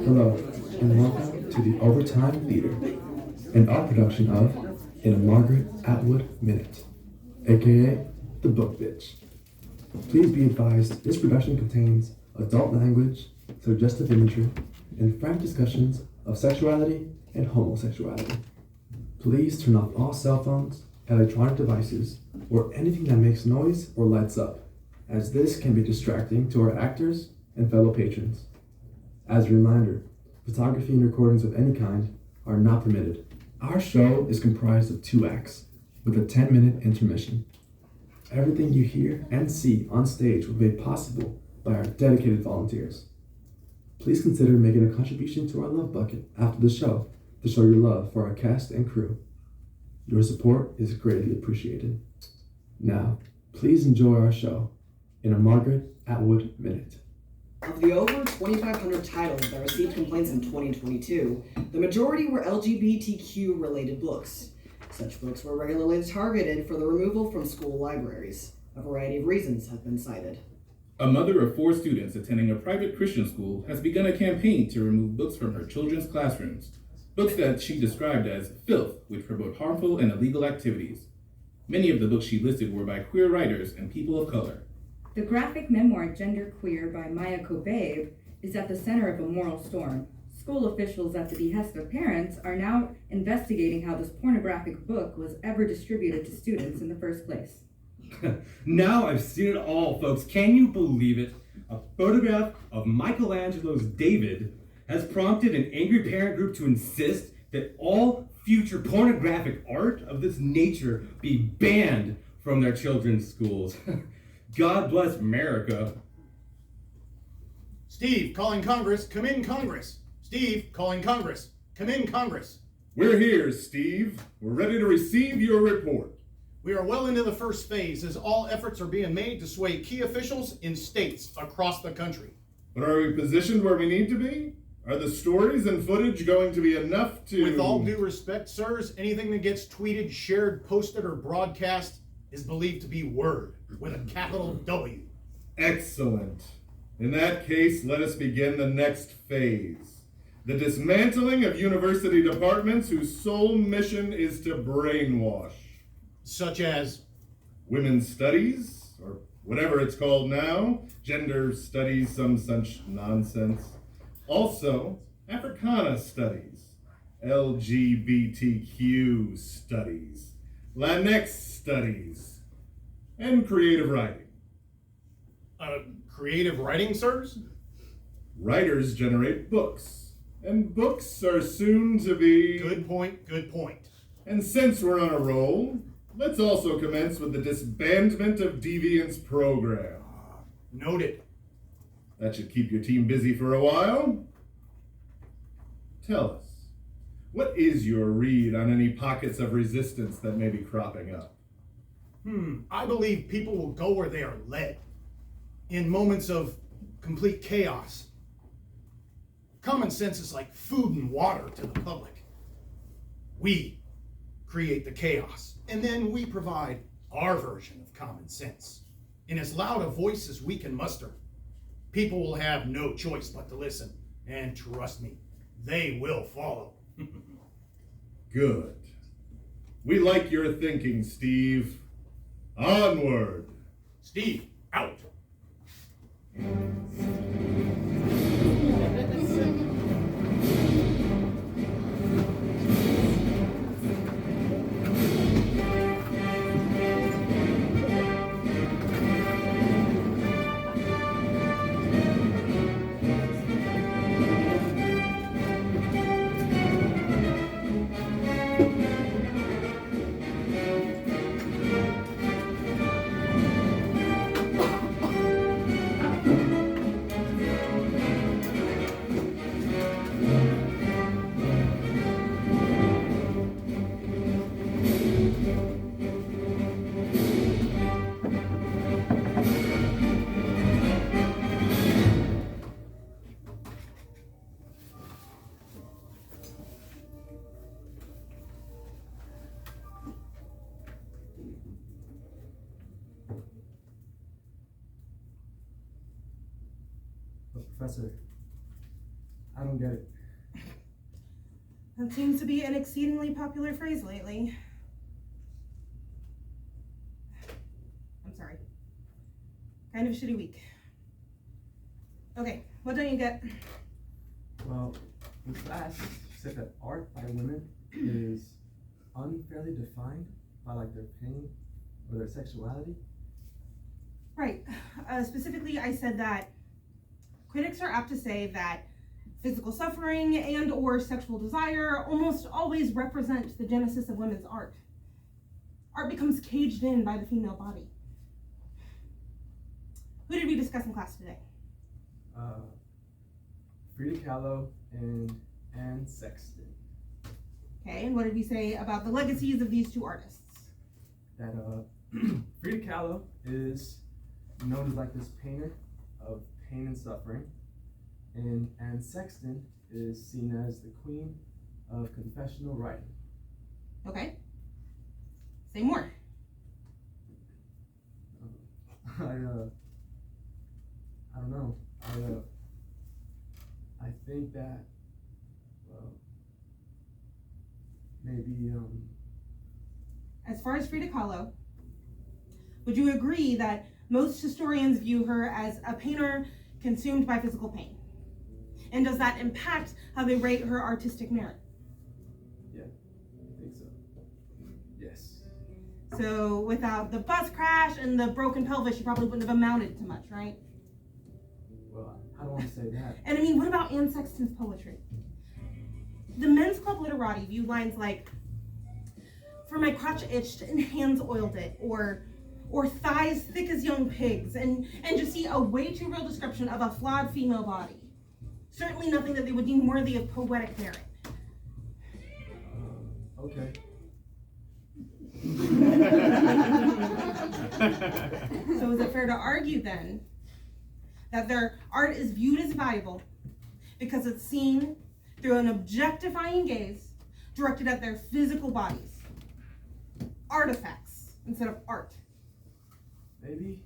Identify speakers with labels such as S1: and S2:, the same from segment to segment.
S1: Hello, and welcome to the Overtime Theater, an art production of In a Margaret Atwood Minute, aka The Book Bitch. Please be advised this production contains adult language, suggestive imagery, and frank discussions of sexuality and homosexuality. Please turn off all cell phones, electronic devices, or anything that makes noise or lights up, as this can be distracting to our actors and fellow patrons. As a reminder, photography and recordings of any kind are not permitted. Our show is comprised of 2 acts, with a 10-minute intermission. Everything you hear and see on stage will be made possible by our dedicated volunteers. please consider making a contribution to our love bucket after the show to show your love for our cast and crew. Your support is greatly appreciated. Now, please enjoy our show in a Margaret Atwood Minute.
S2: Of the over 2,500 titles that received complaints in 2022, the majority were LGBTQ-related books. Such books were regularly targeted for the removal from school libraries. A variety of reasons have been cited.
S3: A mother of 4 students attending a private Christian school has begun a campaign to remove books from her children's classrooms. Books that she described as filth, which promote harmful and illegal activities. Many of the books she listed were by queer writers and people of color.
S4: The graphic memoir Gender Queer by Maya Kobabe is at the center of a moral storm. School officials, at the behest of parents, are now investigating how this pornographic book was ever distributed to students in the first place.
S5: Now I've seen it all, folks. Can you believe it? A photograph of Michelangelo's David has prompted an angry parent group to insist that all future pornographic art of this nature be banned from their children's schools. God bless America.
S6: Steve, calling Congress. Come in, Congress. Steve, calling Congress. Come in, Congress.
S7: We're here, Steve. We're ready to receive your report.
S6: We are well into the first phase as all efforts are being made to sway key officials in states across the country.
S7: But are we positioned where we need to be? Are the stories and footage going to be enough to...
S6: With all due respect, sirs, anything that gets tweeted, shared, posted, or broadcast is believed to be word with a capital W.
S7: Excellent. In that case, let us begin the next phase. The dismantling of university departments whose sole mission is to brainwash.
S6: Such as?
S7: Women's studies, or whatever it's called now. Gender studies, some such nonsense. Also, Africana studies. LGBTQ studies. Latinx studies. And creative writing.
S6: Creative writing, sirs?
S7: Writers generate books, and books are soon to be...
S6: Good point, good point.
S7: And since we're on a roll, let's also commence with the disbandment of Deviant's program.
S6: Noted.
S7: That should keep your team busy for a while. Tell us, what is your read on any pockets of resistance that may be cropping up?
S6: I believe people will go where they are led. In moments of complete chaos. Common sense is like food and water to the public. We create the chaos, and then we provide our version of common sense. In as loud a voice as we can muster, people will have no choice but to listen, and trust me, they will follow.
S7: Good. We like your thinking, Steve. Onward.
S6: Steve, out.
S1: Professor, I don't get it.
S8: That seems to be an exceedingly popular phrase lately. I'm sorry. Kind of shitty week. Okay, what don't you get?
S1: Well, in class, you said that art by women is unfairly defined by like their pain or their sexuality.
S8: Right. Specifically, I said that critics are apt to say that physical suffering and or sexual desire almost always represent the genesis of women's art. Art becomes caged in by the female body. Who did we discuss in class today?
S9: Frida Kahlo and Anne Sexton.
S8: Okay, and what did we say about the legacies of these two artists?
S9: That Frida Kahlo is known as like this painter of pain and suffering, and Anne Sexton is seen as the queen of confessional writing.
S8: Okay. Say more.
S9: I don't know. I think that, well, maybe,
S8: As far as Frida Kahlo, would you agree that most historians view her as a painter consumed by physical pain? And does that impact how they rate her artistic merit?
S9: yeah, I think so. Yes.
S8: So without the bus crash and the broken pelvis, she probably wouldn't have amounted to much, right?
S9: Well, I don't want to say that.
S8: And I mean, what about Anne Sexton's poetry? The Men's Club Literati view lines like, "For my crotch itched and hands oiled it," or "thighs thick as young pigs," and just see a way too real description of a flawed female body. Certainly nothing that they would deem worthy of poetic merit.
S9: Okay.
S8: So is it fair to argue then that their art is viewed as valuable because it's seen through an objectifying gaze directed at their physical bodies? Artifacts instead of art.
S9: Maybe.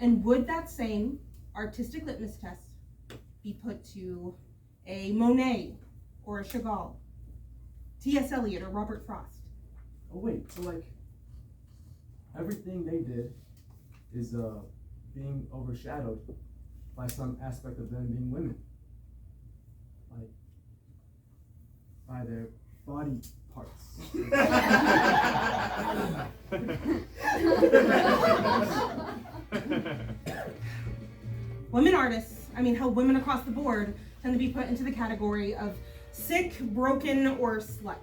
S8: And would that same artistic litmus test be put to a Monet or a Chagall, T.S. Eliot or Robert Frost?
S9: Oh wait, so like everything they did is being overshadowed by some aspect of them being women, like by their body parts.
S8: Women artists, I mean, how women across the board tend to be put into the category of sick, broken, or slut.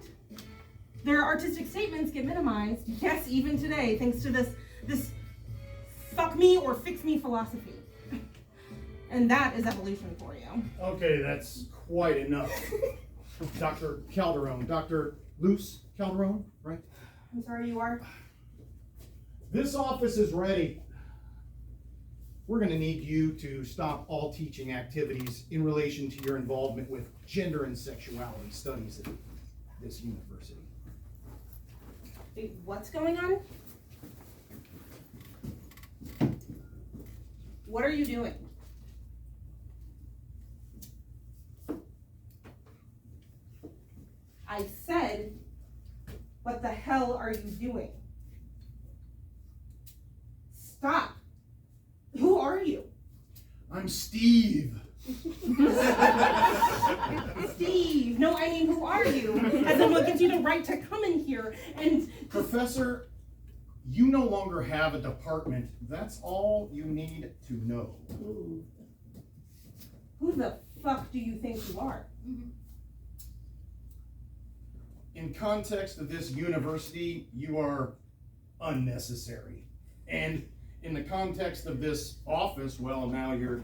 S8: Their artistic statements get minimized, yes, even today, thanks to this fuck me or fix me philosophy. And that is evolution for you.
S6: Okay, that's quite enough. Dr. Calderon, Dr. Luce Calderon, right?
S8: I'm sorry, you are?
S6: This office is ready. We're going to need you to stop all teaching activities in relation to your involvement with gender and sexuality studies at this university.
S8: Wait, what's going on? What are you doing? I said, what the hell are you doing? Stop. Who are you?
S6: I'm Steve.
S8: Steve. No, I mean, who are you? As in, what gives you the right to come in here and...
S6: Professor, you no longer have a department. That's all you need to know.
S8: Who the fuck do you think you are?
S6: In context of this university, you are unnecessary. And in the context of this office, well, now you're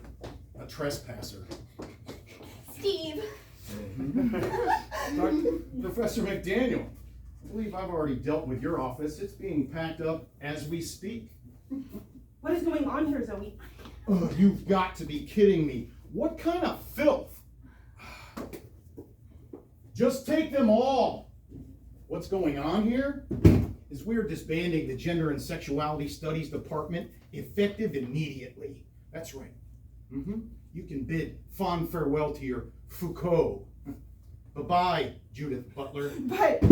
S6: a trespasser.
S10: Steve!
S6: Professor McDaniel, I believe I've already dealt with your office. It's being packed up as we speak.
S8: What is going on here, Zoe?
S6: Oh, you've got to be kidding me. What kind of filth? Just take them all. What's going on here is we're disbanding the Gender and Sexuality Studies Department effective immediately. That's right. You can bid fond farewell to your Foucault. Bye-bye, Judith Butler.
S8: But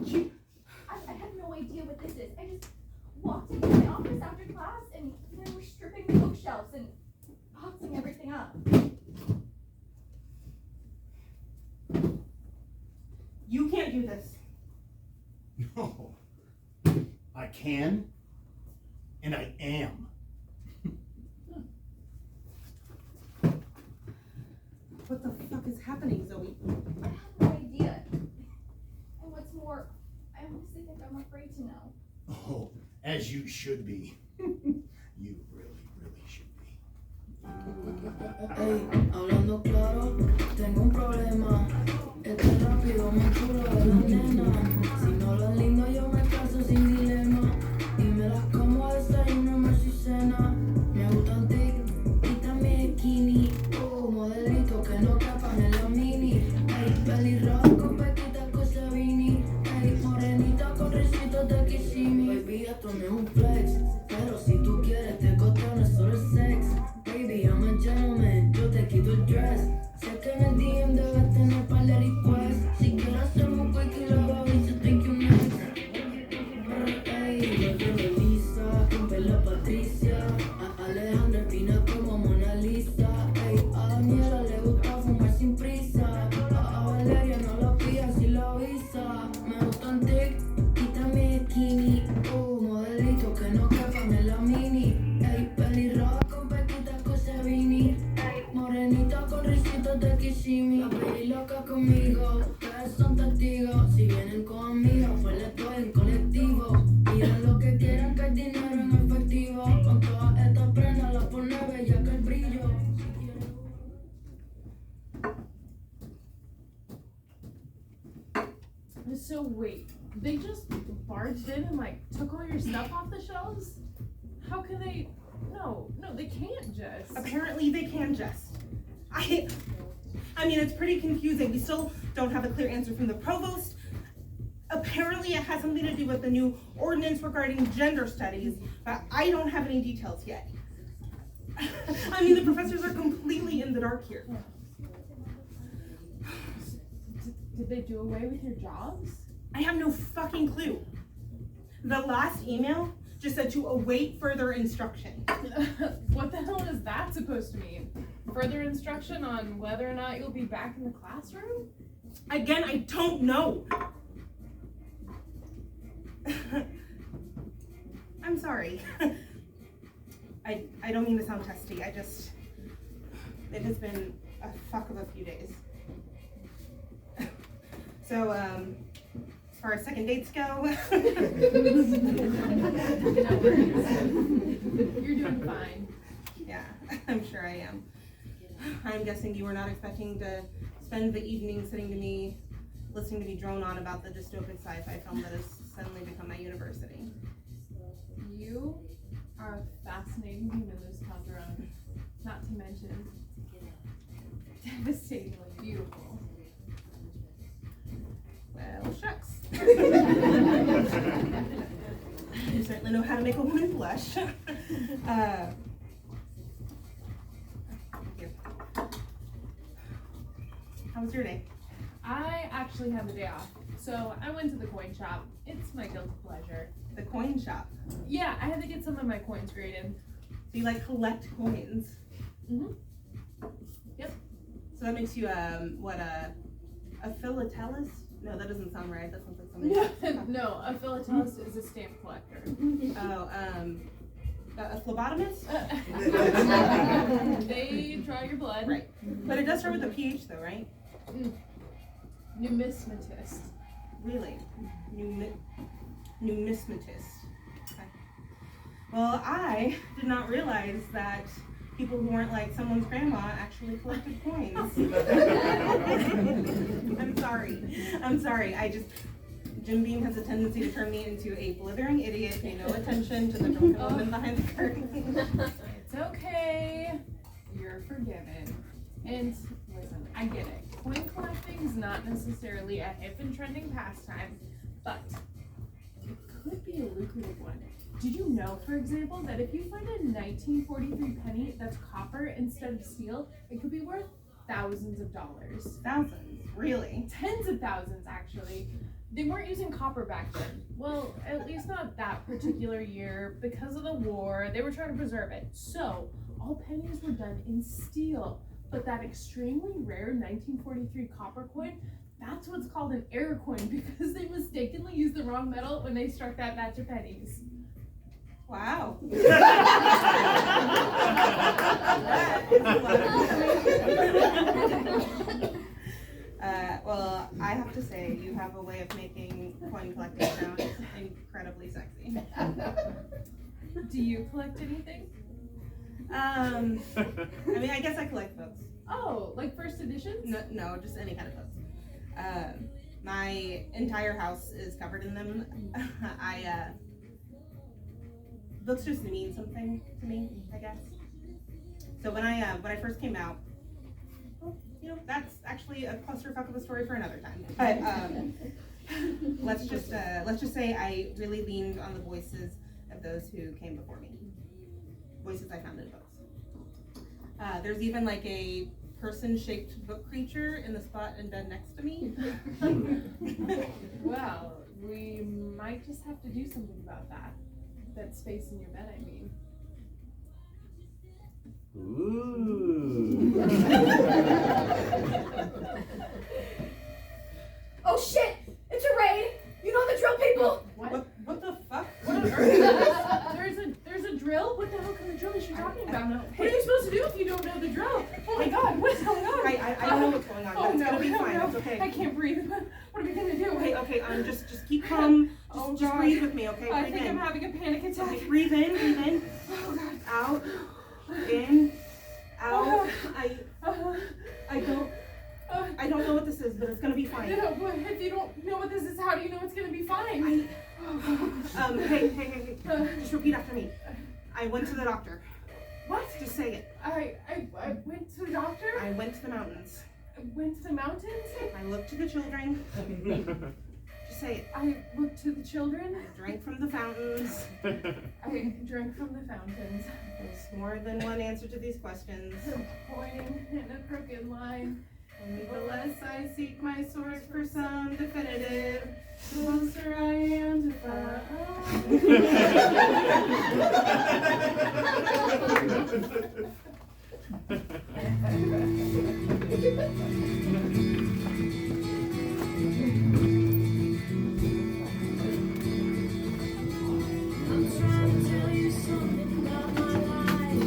S8: you...
S10: I have no idea what this is. I just walked into my office after class and they were stripping the bookshelves and boxing everything up.
S8: You can't do this.
S6: No. I can, and I am.
S8: What the fuck is happening, Zoe?
S10: I have no idea. And what's more, I honestly think I'm afraid to know.
S6: Oh, as you should be. You really, really should be.
S11: Ey, hablando claro, tengo un problema. Este rápido me chulo de la nena. Si no lo es lindo, yo me caso sin dilema. Y me las como a desayuno, almuerzo y cena. Me gustan tic y también skinny. Modelito que no capan en la mini. Ey, pelirroja con pequitas con Sabini. Ey, morenita con risitos de Kissimmee. Baby, esto no es un flex, pero si tú quieres te costó, no es solo el sex. Baby, I'm a gentleman, yo te quito el dress. Sé que en el DM debes tener par de requests. Si quieres hacerme un quickie, luego aviso, thank you next. Ey, vuelve Lisa, rompe la Patricia. A Alejandra Espina como Mona Lisa. Ey, a Daniela le gusta fumar sin prisa. A Valeria no la pilla si la avisa. Me gustan tic y también skinny. Modelito que no quepan en la mini. Ey, pelirroja con pequitas con Sabini. Ey, morenita con risitos de Kissimmee. La peli loca conmigo, ustedes son testigos. Si vienen con amigas, pues les doy en colectivo. Miren lo que quieran, que el dinero en efectivo. Con todas estas prendas las pone bella que el brillo.
S12: So wait, they just barged in and like took all your stuff off the shelves? How can they? No, they can't just.
S8: Apparently they can just. I mean, it's pretty confusing. We still don't have a clear answer from the provost. Apparently it has something to do with the new ordinance regarding gender studies, but I don't have any details yet. I mean, the professors are completely in the dark here.
S12: Did they do away with your jobs?
S8: I have no fucking clue. The last email just said to await further instruction.
S12: What the hell is that supposed to mean? Further instruction on whether or not you'll be back in the classroom?
S8: Again, I don't know. I'm sorry. I don't mean to sound testy. It has been a fuck of a few days. So, as far as second dates go.
S12: No worries. You're doing fine.
S8: Yeah, I'm sure I am. I'm guessing you were not expecting to spend the evening listening to me drone on about the dystopic sci-fi film that has suddenly become my university.
S12: You are a fascinating human, Miss Calderon. Not to mention, devastatingly beautiful.
S8: Well, shucks. You certainly know how to make a woman blush. Thank you. How was your day?
S12: I actually had the day off, so I went to the coin shop. It's my guilty pleasure.
S8: The coin shop?
S12: Yeah, I had to get some of my coins graded.
S8: So you like collect coins?
S12: Mm-hmm. Yep.
S8: So that makes you a philatelist? No, that doesn't sound right. That sounds like something.
S12: No, a philatelist is a stamp collector.
S8: Oh, a phlebotomist?
S12: They draw your blood.
S8: Right. But it does start with a PH though, right?
S12: Numismatist.
S8: Really? Numismatist. Okay. Well, I did not realize that people who weren't like someone's grandma actually collected coins. I'm sorry. Jim Beam has a tendency to turn me into a blithering idiot, pay no attention to the drunken woman behind the curtain.
S12: It's okay. You're forgiven. And listen, I get it. Coin collecting is not necessarily a hip and trending pastime, but it could be a lucrative one. Did you know, for example, that if you find a 1943 penny that's copper instead of steel, it could be worth thousands of dollars?
S8: Thousands? Really?
S12: Tens of thousands, actually. They weren't using copper back then. Well, at least not that particular year. Because of the war, they were trying to preserve it. So, all pennies were done in steel. But that extremely rare 1943 copper coin, that's what's called an error coin because they mistakenly used the wrong metal when they struck that batch of pennies.
S8: Wow. Well, I have to say, you have a way of making coin collecting sound incredibly sexy.
S12: Do you collect anything?
S8: I mean, I guess I collect books.
S12: Oh, like first editions?
S8: No, just any kind of books. My entire house is covered in them. Books just mean something to me, I guess. So when I first came out, well, you know, that's actually a clusterfuck of a story for another time. But let's just say I really leaned on the voices of those who came before me. Voices I found in books. There's even like a person-shaped book creature in the spot in bed next to me.
S12: Well, we might just have to do something about that. That space in your bed, I mean.
S5: Ooh.
S10: Oh shit! It's a raid! You know the drill, people!
S8: What the fuck?
S12: What on earth? There's a drill? What the hell kind of drill is she talking about? What are you supposed to do if you don't know the drill? Oh my god, what is going on?
S8: I don't know what's going on.
S12: Oh
S8: It's
S12: no,
S8: gonna be fine.
S12: no.
S8: It's okay.
S12: I can't breathe. What are we gonna do?
S8: Okay, just keep calm. Just breathe with me, okay?
S12: I
S8: Breathe
S12: think
S8: in.
S12: I'm having a panic attack.
S8: Okay, breathe in.
S12: Oh god.
S8: Out. In. Out. I don't know what this is, but it's gonna be fine.
S12: No, but if you don't know what this is, how do you know it's gonna be fine?
S8: Hey. Just repeat after me. I went to the doctor.
S12: What?
S8: Just say it.
S12: I went to the doctor?
S8: I went to the mountains.
S12: I went to the mountains?
S8: I looked to the children. Just say it.
S12: I looked to the children.
S8: I drank from the fountains.
S12: I drank from the fountains.
S8: There's more than one answer to these questions.
S12: Pointing in a crooked line.
S8: Nevertheless, I seek my source for some definitive. The closer I am to
S11: I'm trying to tell you something about my life.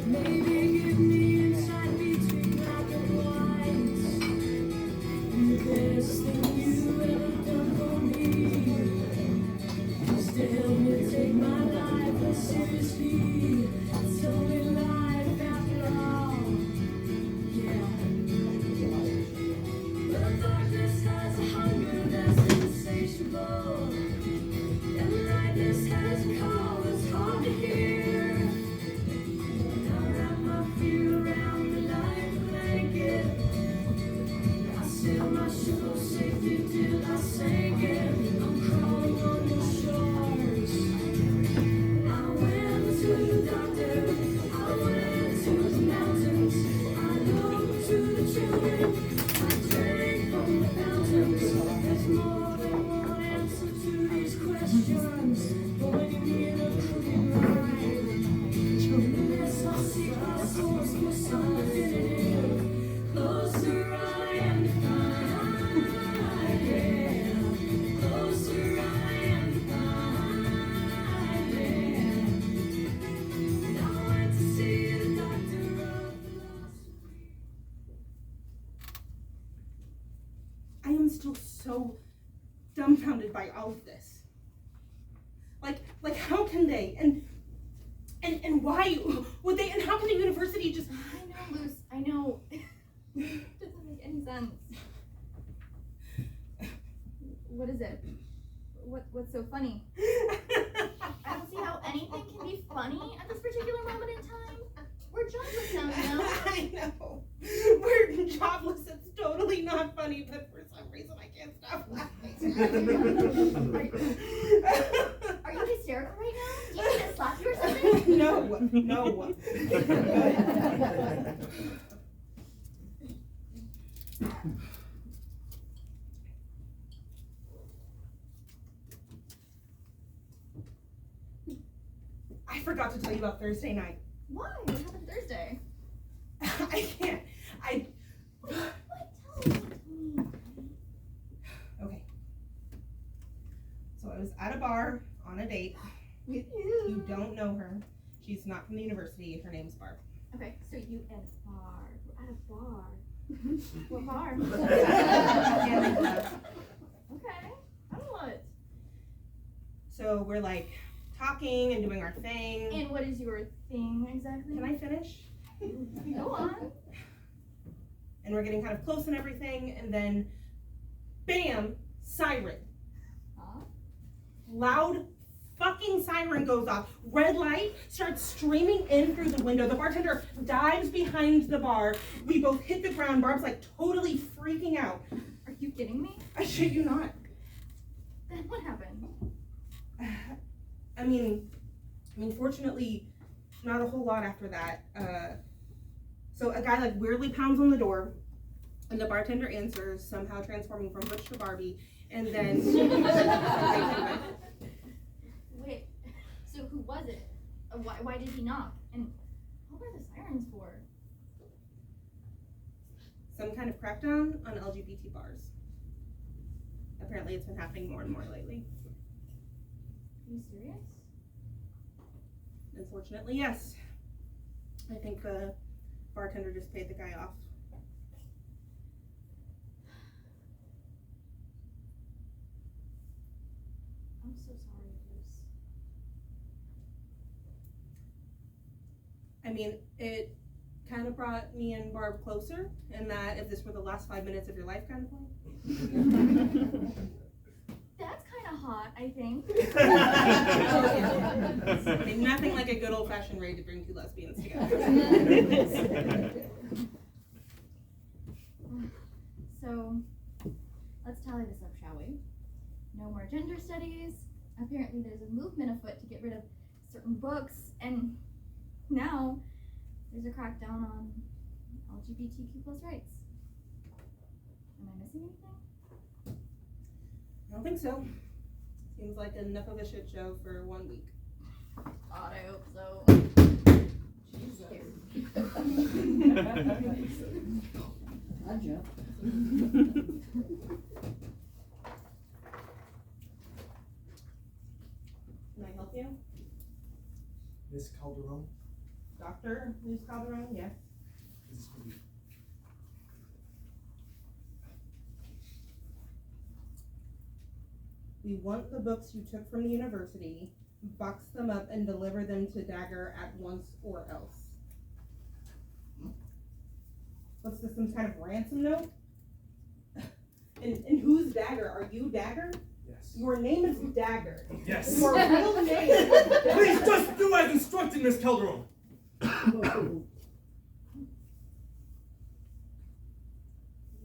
S11: Maybe give me insight between black and white. And the best thing you ever done for me is to help me take my life less seriously. It's only life after all. Yeah. But darkness has a hunger that's insatiable. And lightness has a call that's hard to hear. I wrap my feet around the life blanket. I sail my ship of safety till I sink it. I'm crawling on your shores. I went to the doctor. I went to the mountains. I looked to the children. I drank from the fountains. There's more than one answer to these questions. Pointing me in a crooked line. Unless I seek my source for some definitive. Closer I am to find. Yeah. Closer I am to find. Yeah. And I went to see the doctor of philosophy.
S8: I am still so dumbfounded by all of this. Like how can they and why would they, and how can the university just?
S10: I know, Luce. I know. Doesn't make any sense. What is it? What's so funny? I don't see how anything can be funny at this particular moment in time. We're jobless now, you know?
S8: I know. We're jobless. It's totally not funny, but for some reason I can't stop laughing.
S10: Are you hysterical right now? Do you need to slap you or something?
S8: No. I forgot to tell you about Thursday night.
S10: Why? What happened Thursday?
S8: I can't.
S10: What? Tell me.
S8: Okay. So I was at a bar on a date.
S10: With
S8: You don't know her. She's not from the university. Her name's Barb.
S10: Okay, so you at a bar. We're at a bar. What bar?
S8: And,
S10: Okay. I don't know what.
S8: so we're like talking and doing our thing.
S10: And what is your thing exactly?
S8: Can I finish?
S10: Go on.
S8: And we're getting kind of close and everything, and then, bam, siren.
S10: Huh?
S8: Loud fucking siren goes off. Red light starts streaming in through the window. The bartender dives behind the bar. We both hit the ground. Barb's like totally freaking out.
S10: Are you kidding me?
S8: I shit you not.
S10: Then what happened?
S8: I mean, fortunately, not a whole lot after that. So a guy like weirdly pounds on the door, and the bartender answers, somehow transforming from Butch to Barbie, and then.
S10: Wait, so who was it? Why did he knock? And what were the sirens for?
S8: Some kind of crackdown on LGBT bars. Apparently it's been happening more and more lately.
S10: Are you serious?
S8: Unfortunately, yes. I think the bartender just paid the guy off.
S10: I'm so sorry, Bruce.
S8: I mean, it kind of brought me and Barb closer, and that if this were the last 5 minutes of your life kind of thing.
S10: That's kind of hot, I think.
S8: I mean, nothing like a good old-fashioned raid to bring two lesbians together.
S10: So, let's tally this up, shall we? No more gender studies. Apparently there's a movement afoot to get rid of certain books, and now there's a crackdown on LGBTQ plus rights. Am I missing anything?
S8: I don't think so. Seems like enough of a shit show for 1 week.
S10: God, I hope so.
S2: Gotcha.
S8: Can I help you?
S9: Miss Calderon,
S8: Dr. Luz Calderon? Yes.
S9: this is for you.
S8: We want the books you took from the university, box them up, and deliver them to Dagger at once or else. What's this, some kind of ransom note? And who's Dagger? Are you Dagger?
S9: Yes.
S8: Your name is Dagger.
S9: Yes.
S8: Your real name is Dagger.
S9: Please just do as instructed, Miss Calderon.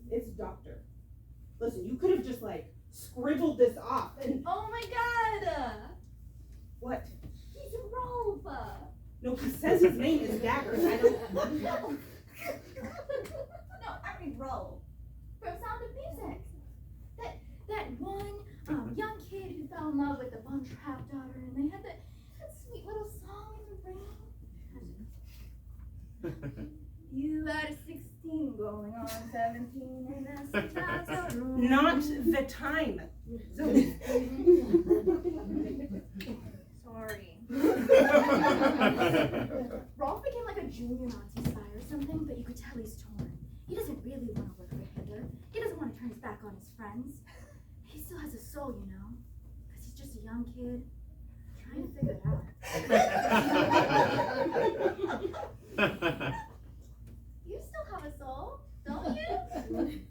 S8: It's Doctor. Listen, you could have just like scribbled this off and
S10: Oh my god!
S8: what?
S10: He's a rope!
S8: No, he says his name is Dagger. And I don't.
S10: No, I mean rope. From Sound of Music. That one young kid who fell in love with the Von Trapp daughter, and they had that sweet little song in the rain. You are 16 going on 17, and that's the time.
S8: Not the time.
S10: Sorry. Rolf became like a junior Nazi spy or something, but you could tell he's torn. He doesn't really want to work for Hitler. He doesn't want to turn his back on his friends. He still has a soul, you know, because he's just a young kid trying to figure it out. You still have a soul, don't you?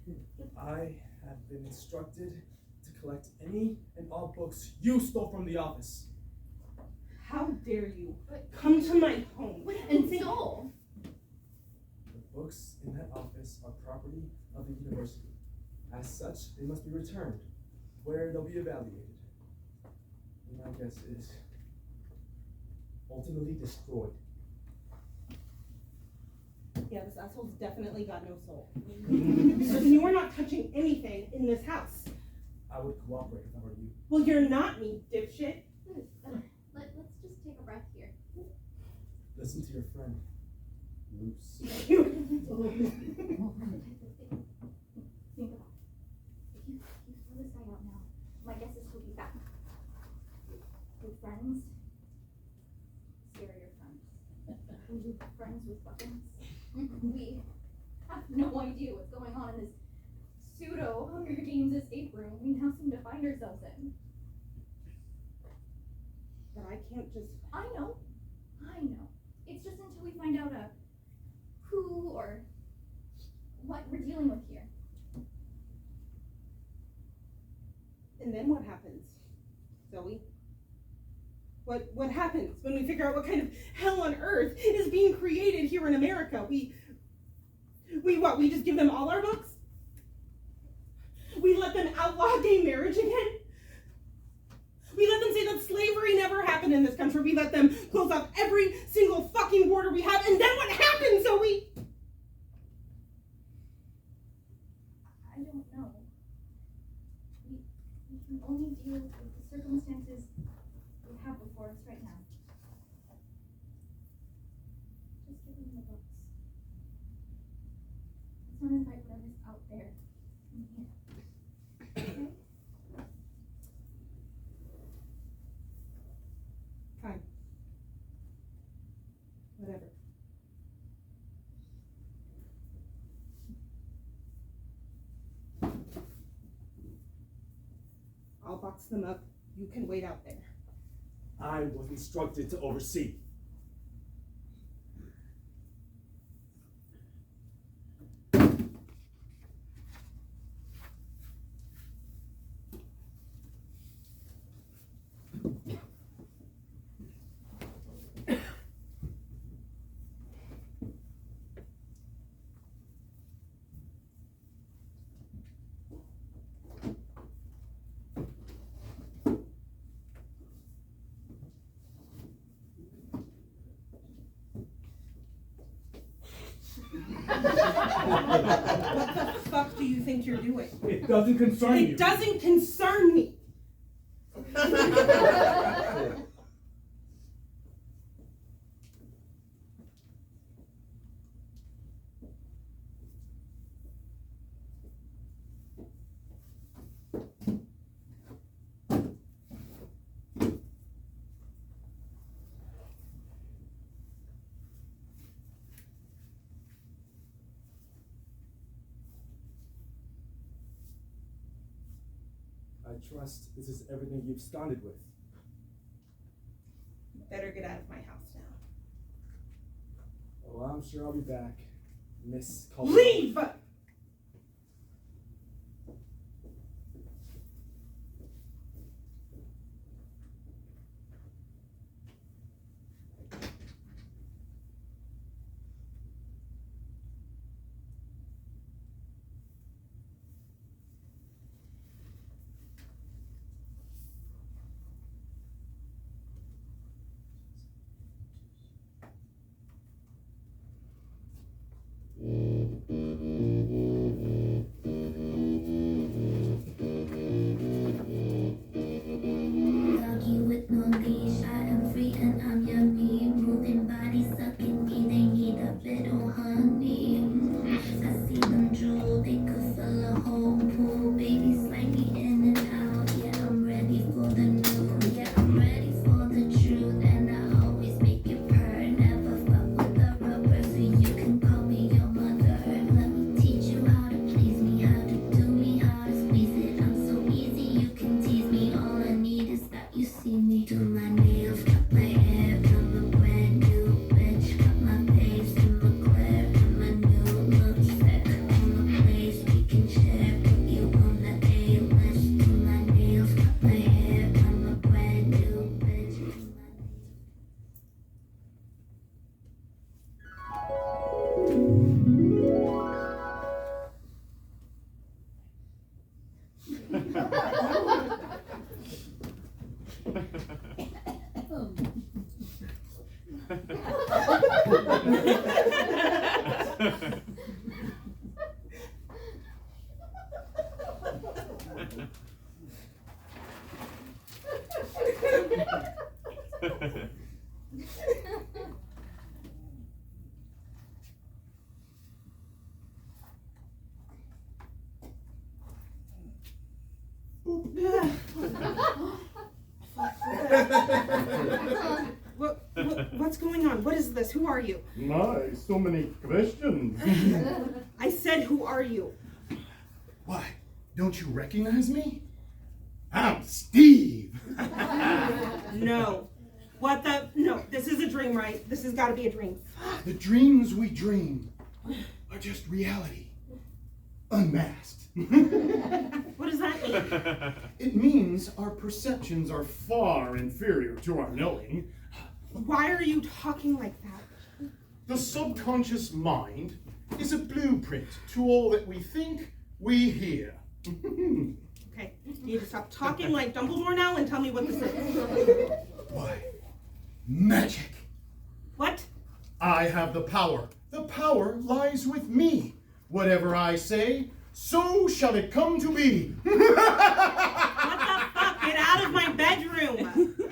S9: I have been instructed to collect any and all books you stole from the office.
S8: How dare you come to my home
S10: What
S8: and
S10: you
S8: think
S10: stole?
S9: The books in that office are property of the university. As such, they must be returned, where they'll be evaluated. And my guess is ultimately destroyed.
S8: Yeah, this asshole's definitely got no soul. Listen, you are not touching anything in this house.
S9: I would cooperate if I were you.
S8: Well, you're not me, dipshit.
S10: Let's just take a breath here.
S9: Listen to your friend. Loose.
S10: Think about it. If you throw this guy out now, my guess is he'll be back. With friends, scarier friends. Friends with weapons. We have no idea what's going on in this pseudo Hunger Games escape room we now seem to find ourselves in.
S8: God, I can't just...
S10: I know. It's just until we find out who or what we're dealing with here.
S8: And then what happens, Zoe? What happens when we figure out what kind of hell on earth is being created here in America? We just give them all our books? We let them outlaw gay marriage again? We let them say that slavery never happened in this country. We let them close off every single fucking border we have. And then what happens, Zoe?
S10: I don't know. We can only deal with the circumstances we have before us right now. Just give them the books. Let's not invite whatever's out there in here. Okay?
S8: Fine. Whatever. I'll box them up. You can wait out there.
S9: I was instructed to oversee.
S8: What the fuck do you think you're doing?
S9: It doesn't concern you.
S8: It doesn't concern me.
S9: I trust this is everything you've started with.
S8: Better get out of my house now.
S9: Oh, I'm sure I'll be back, Miss Culver.
S8: Leave!
S11: Doggy with no leash, I am free and I'm yummy. Moving bodies sucking me, they need a little honey. I see them drool, they could fill a whole pool. Baby slightly in and out, yeah I'm ready for the new. Yeah I'm ready for the truth, and I always make you purr. Never fuck with a rubber, so you can call me your mother. Let me teach you how to please me, how to do me, how to squeeze it. I'm so easy, you can tease me. All I need is that you see me. Do my nails, cut my hair, I'm a brand new bitch. Cut my face, I'm a glare, I'm a new look set. On the place we can share, put you on the A-list. Do my nails, cut my hair, I'm a brand new bitch. Do my
S8: What's going on? What is this? Who are you?
S7: My, so many questions.
S8: I said, who are you?
S6: Why? Don't you recognize me? I'm Steve.
S8: No, What the? No, this is a dream, right? This has got to be a dream.
S6: The dreams we dream are just reality. Unmasked.
S8: What does that mean?
S6: It means our perceptions are far inferior to our knowing.
S8: Why are you talking like that?
S6: The subconscious mind is a blueprint to all that we think, we hear.
S8: Okay, you need to stop talking like Dumbledore now and tell me what this is.
S6: Why? Magic.
S8: What?
S6: I have the power. The power lies with me. Whatever I say, so shall it come to be.
S8: What the fuck? Get out of my bedroom!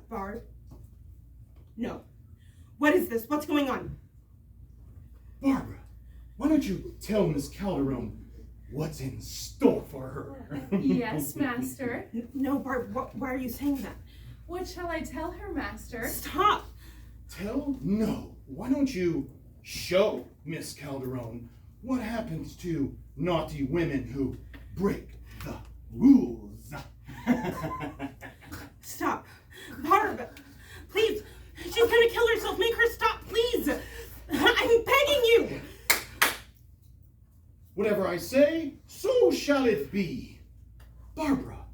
S8: Barb? No. What is this? What's going on?
S6: Barbara, why don't you tell Miss Calderon what's in store for her?
S12: Yes, master.
S8: No, Barb, why are you saying that?
S12: What shall I tell her, master?
S8: Stop!
S6: Tell? No. Why don't you show Miss Calderon what happens to naughty women who break the rules?
S8: Stop. Barb, please. She's gonna kill herself. Make her stop, please. I'm begging you.
S6: Whatever I say, so shall it be. Barbara,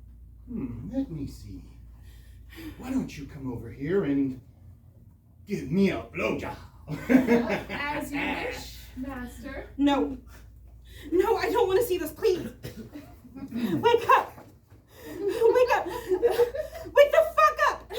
S6: let me see. Why don't you come over here and give me a blowjob?
S12: As you wish, master.
S8: No. No, I don't want to see this, please. Wake up. Wake up. Wake the fuck up.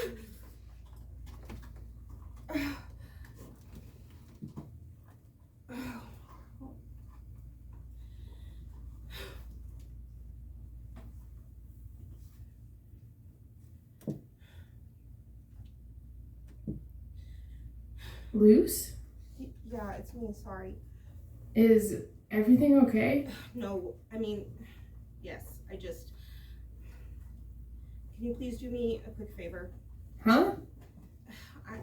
S13: Luce?
S8: Yeah, it's me, sorry.
S13: Is everything okay?
S8: No, I mean, yes, can you please do me a quick favor?
S13: Huh?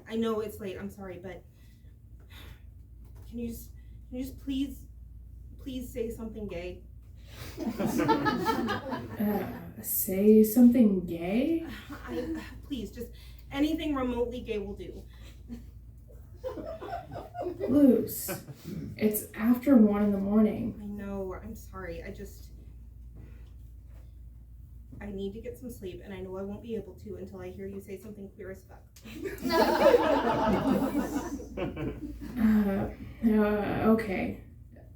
S8: I know it's late, I'm sorry, but can you just please say something gay?
S13: Say something gay?
S8: Please, just anything remotely gay will do.
S13: Luce, it's after 1 a.m.
S8: I know, I'm sorry, I need to get some sleep, and I know I won't be able to until I hear you say something queer as fuck.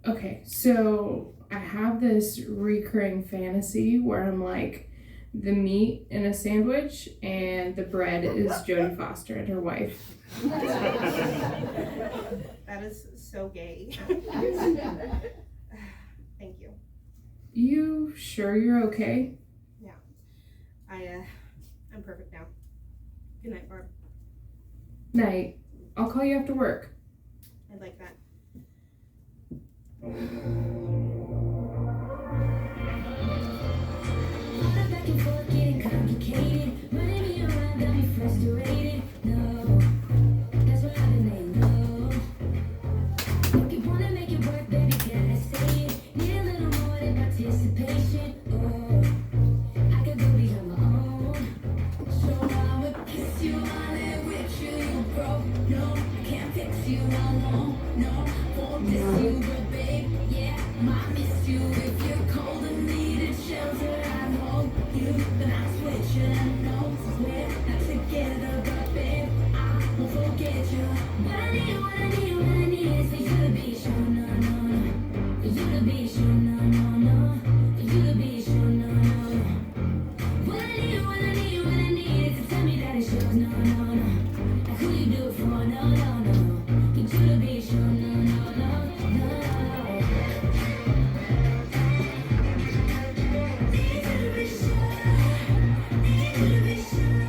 S13: Okay, so I have this recurring fantasy where I'm like the meat in a sandwich and the bread is Jodie Foster and her wife.
S8: That is so gay. Thank you.
S13: You sure you're okay?
S8: Yeah. I'm perfect now. Good night, Barb.
S13: Night. I'll call you after work.
S8: I'd like that.
S11: Back and forth, getting complicated. Running me around, got me frustrated. No, that's what happened, they know. If you wanna make it work, baby, can I say it? Need a little more than participation. Oh, I could go beyond my own. So I'ma kiss you, I'll live with you, you broke. No, I can't fix you alone. No, won't miss you, but babe, yeah, might miss you if you're cold and needed shelter. I hold you, then I switch you. I know we're not together, but babe, I won't forget you. What I need, what I need, what I need is for you to be sure, no, no, no. For you to be sure, no, no, no. For you to be sure, no, no, no. What I need, what I need, what I need is to tell me that it's yours, no, no, no. Like who you do it for, no, no, no. For you to be sure, no, no, no, no. Need you to be sure, need you to be sure.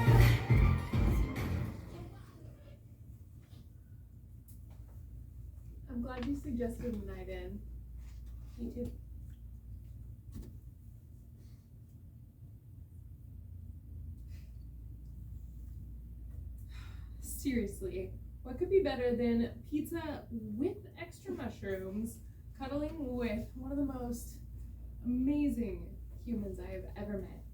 S12: I'm glad you suggested a night in.
S8: Me too.
S12: Seriously, what could be better than pizza with extra mushrooms, cuddling with one of the most amazing humans I have ever met.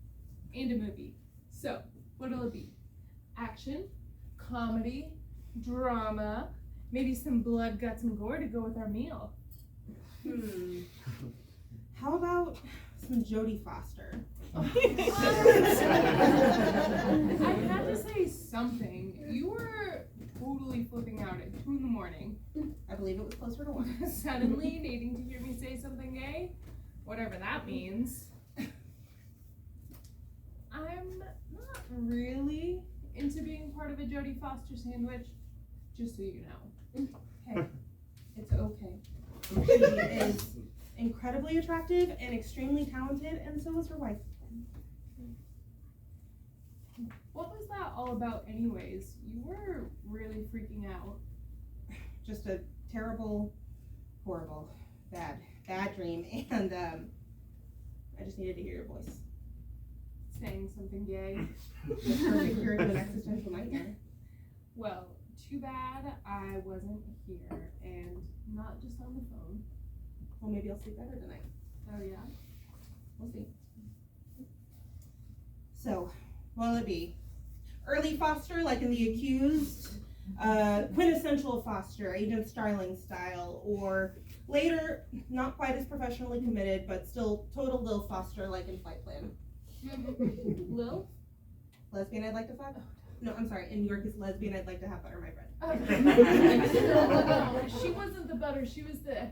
S12: And a movie. So, what'll it be? Action, comedy, drama, maybe some blood, guts, and gore to go with our meal.
S8: How about some Jodie Foster?
S12: I had to say something. You were totally flipping out at 2 in the morning.
S8: I believe it was closer to 1.
S12: Suddenly needing to hear me say something gay? Whatever that means. I'm not really into being part of a Jodie Foster sandwich, just so you know. Hey, it's okay.
S8: She is incredibly attractive and extremely talented, and so is her wife.
S12: What was that all about anyways? You were really freaking out.
S8: Just a terrible, horrible, bad dream, and I just needed to hear your voice.
S12: Saying something gay.
S8: Perfect cure to an existential nightmare.
S12: Well, too bad I wasn't here and not just on the phone.
S8: Well, maybe I'll sleep better tonight.
S12: Oh yeah?
S8: We'll see. So, what'll it be? Early Foster, like in The Accused? Quintessential Foster, Agent Starling style? Or later, not quite as professionally committed, but still total Lil Foster, like in Flight Plan?
S12: Lil?
S8: Lesbian I'd like to fuck? No, I'm sorry. In New York, it's lesbian I'd like to have butter my bread.
S12: No, she wasn't the butter, she was the...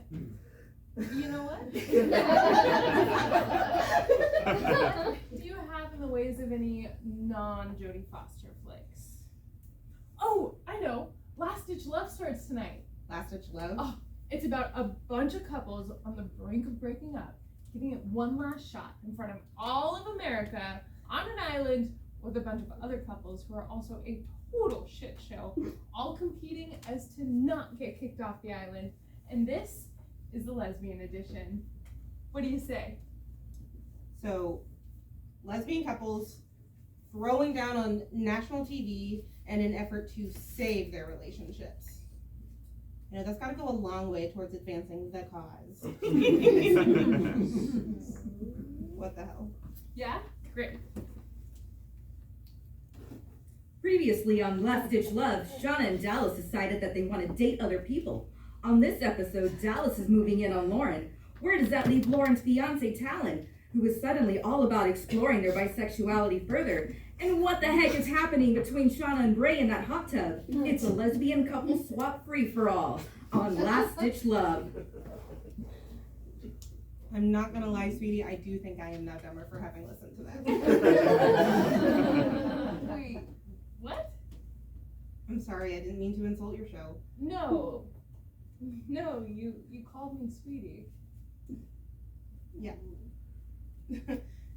S12: You know what? Do you have in the ways of any non-Jodie Foster flicks? Oh, I know. Last Ditch Love starts tonight.
S8: Last Ditch Love?
S12: Oh, it's about a bunch of couples on the brink of breaking up, giving it one last shot in front of all of America on an island with a bunch of other couples who are also a total shit show, all competing as to not get kicked off the island. And this is the lesbian edition. What do you say?
S8: So, lesbian couples throwing down on national TV in an effort to save their relationships. You know, that's got to go a long way towards advancing the cause. What the hell?
S12: Yeah? Great.
S4: Previously on Last Ditch Love, Shauna and Dallas decided that they want to date other people. On this episode, Dallas is moving in on Lauren. Where does that leave Lauren's fiance, Talon, who is suddenly all about exploring their bisexuality further? And what the heck is happening between Shauna and Bray in that hot tub? It's a lesbian couple swap free-for-all on Last Ditch Love.
S8: I'm not gonna lie, sweetie, I do think I am now dumber for having listened to that.
S12: Wait, what?
S8: I'm sorry, I didn't mean to insult your show.
S12: No. No, you called me sweetie.
S8: Yeah.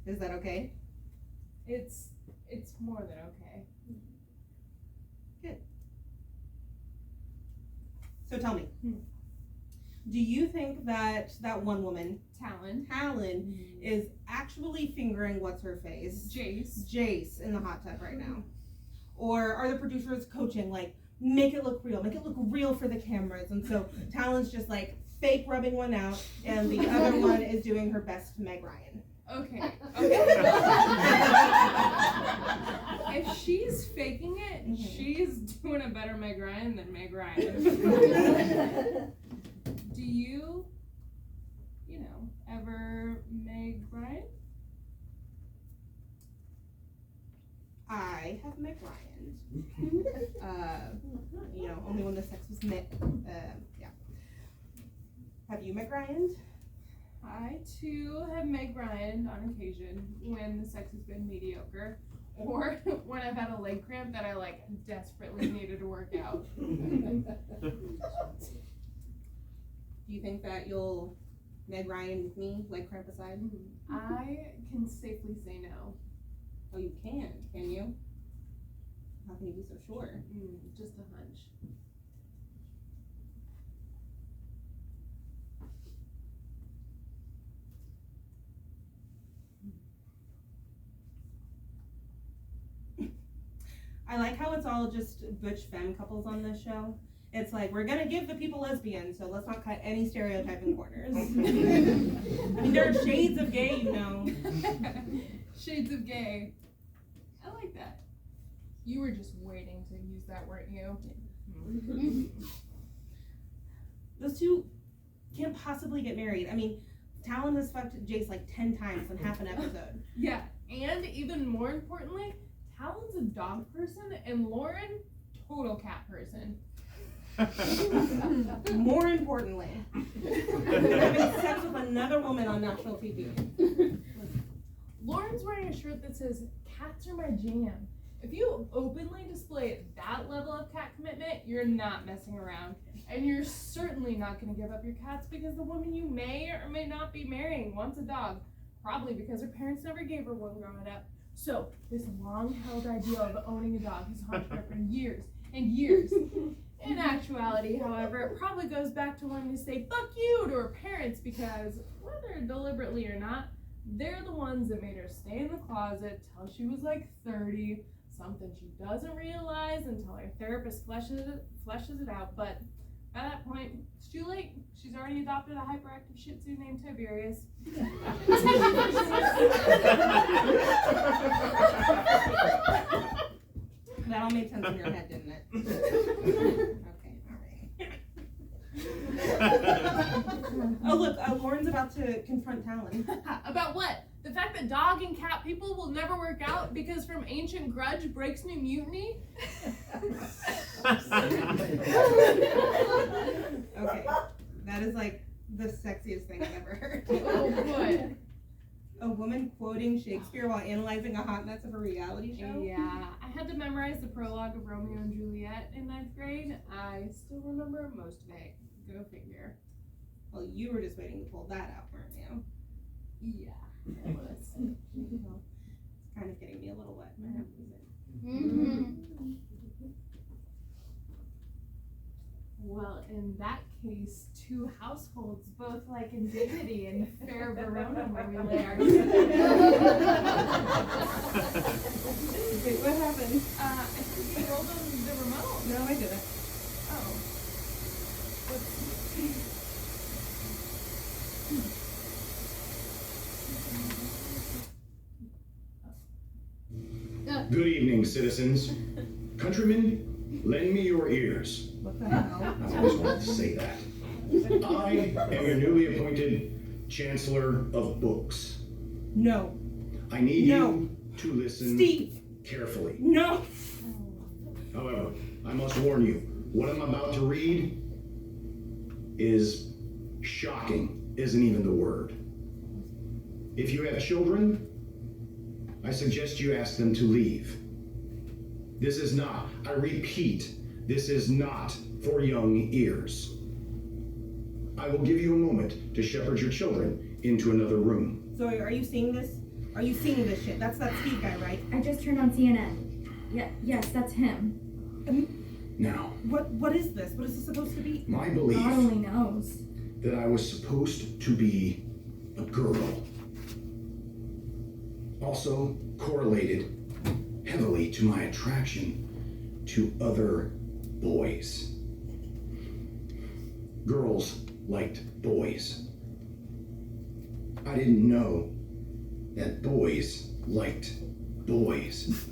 S8: Is that okay?
S12: It's more than okay.
S8: Good. So tell me, do you think that one woman,
S12: Talon,
S8: is actually fingering what's her face? Jace in the hot tub right now? Or are the producers coaching, like, make it look real for the cameras, and so Talon's just like fake rubbing one out and the other one is doing her best Meg Ryan?
S12: Okay. If she's faking it, she's doing a better Meg Ryan than Meg Ryan. Do you ever Meg Ryan?
S8: I have Meg Ryan. Only when the sex was Meg. Yeah. Have you Meg Ryan?
S12: I too have Meg Ryan on occasion when the sex has been mediocre, or when I've had a leg cramp that I desperately needed to work out.
S8: Do you think that you'll Meg Ryan with me, leg cramp aside?
S12: I can safely say no.
S8: Oh, you can you? How can you be so sure?
S12: Just a hunch.
S8: I like how it's all just butch femme couples on this show. It's like, we're gonna give the people lesbians, so let's not cut any stereotyping corners. I mean, there are shades of gay, you know.
S12: Shades of gay. I like that. You were just waiting to use that, weren't you?
S8: Those two can't possibly get married. I mean, Talon has fucked Jace like 10 times in half an episode.
S12: Yeah, and even more importantly, Talon's a dog person, and Lauren, total cat person.
S8: More importantly, having sex with another woman on national TV.
S12: Lauren's wearing a shirt that says, "Cats are my jam." If you openly display that level of cat commitment, you're not messing around. And you're certainly not going to give up your cats because the woman you may or may not be marrying wants a dog. Probably because her parents never gave her one growing up. So, this long-held idea of owning a dog has haunted her for years and years. In actuality, however, it probably goes back to wanting to say "fuck you" to her parents because, whether deliberately or not, they're the ones that made her stay in the closet till she was like 30, something she doesn't realize until her therapist fleshes it out. But by that point, it's too late. She's already adopted a hyperactive Shih Tzu named Tiberius.
S8: That all made sense in your head, didn't it? Okay, alright. Oh look, Lauren's about to confront Talon.
S12: About what? The fact that dog and cat people will never work out because from ancient grudge breaks new mutiny?
S8: Okay, that is like the sexiest thing I've ever heard.
S12: Oh boy.
S8: A woman quoting Shakespeare while analyzing a hot mess of a reality show?
S12: Yeah, I had to memorize the prologue of Romeo and Juliet in 9th grade. I still remember most of it. Go figure.
S8: Well, you were just waiting to pull that out, weren't you?
S12: Yeah, it was.
S8: It's kind of getting me a little wet, I have to admit.
S12: Well, in that case, two households, both like in dignity and fair Verona, where we lay our
S8: Wait, what happened?
S12: I think you rolled on the remote.
S8: No, I didn't.
S12: Oh.
S14: Good evening, citizens. Countrymen, lend me your ears.
S8: What the hell?
S14: I always wanted to say that. I am your newly appointed Chancellor of Books.
S8: No.
S14: I need you to listen
S8: Steve.
S14: carefully.
S8: No.
S14: However, I must warn you, what I'm about to read is shocking, isn't even the word. If you have children, I suggest you ask them to leave. This is not, I repeat, this is not for young ears. I will give you a moment to shepherd your children into another room.
S8: Zoe, are you seeing this? Are you seeing this shit? That's that Steve guy, right?
S15: I just turned on CNN. Yes, that's him.
S14: Now,
S8: what is this? What is this supposed to be?
S14: my belief
S15: God only knows.
S14: that I was supposed to be a girl also correlated heavily to my attraction to other boys. Girls liked boys. I didn't know that boys liked boys.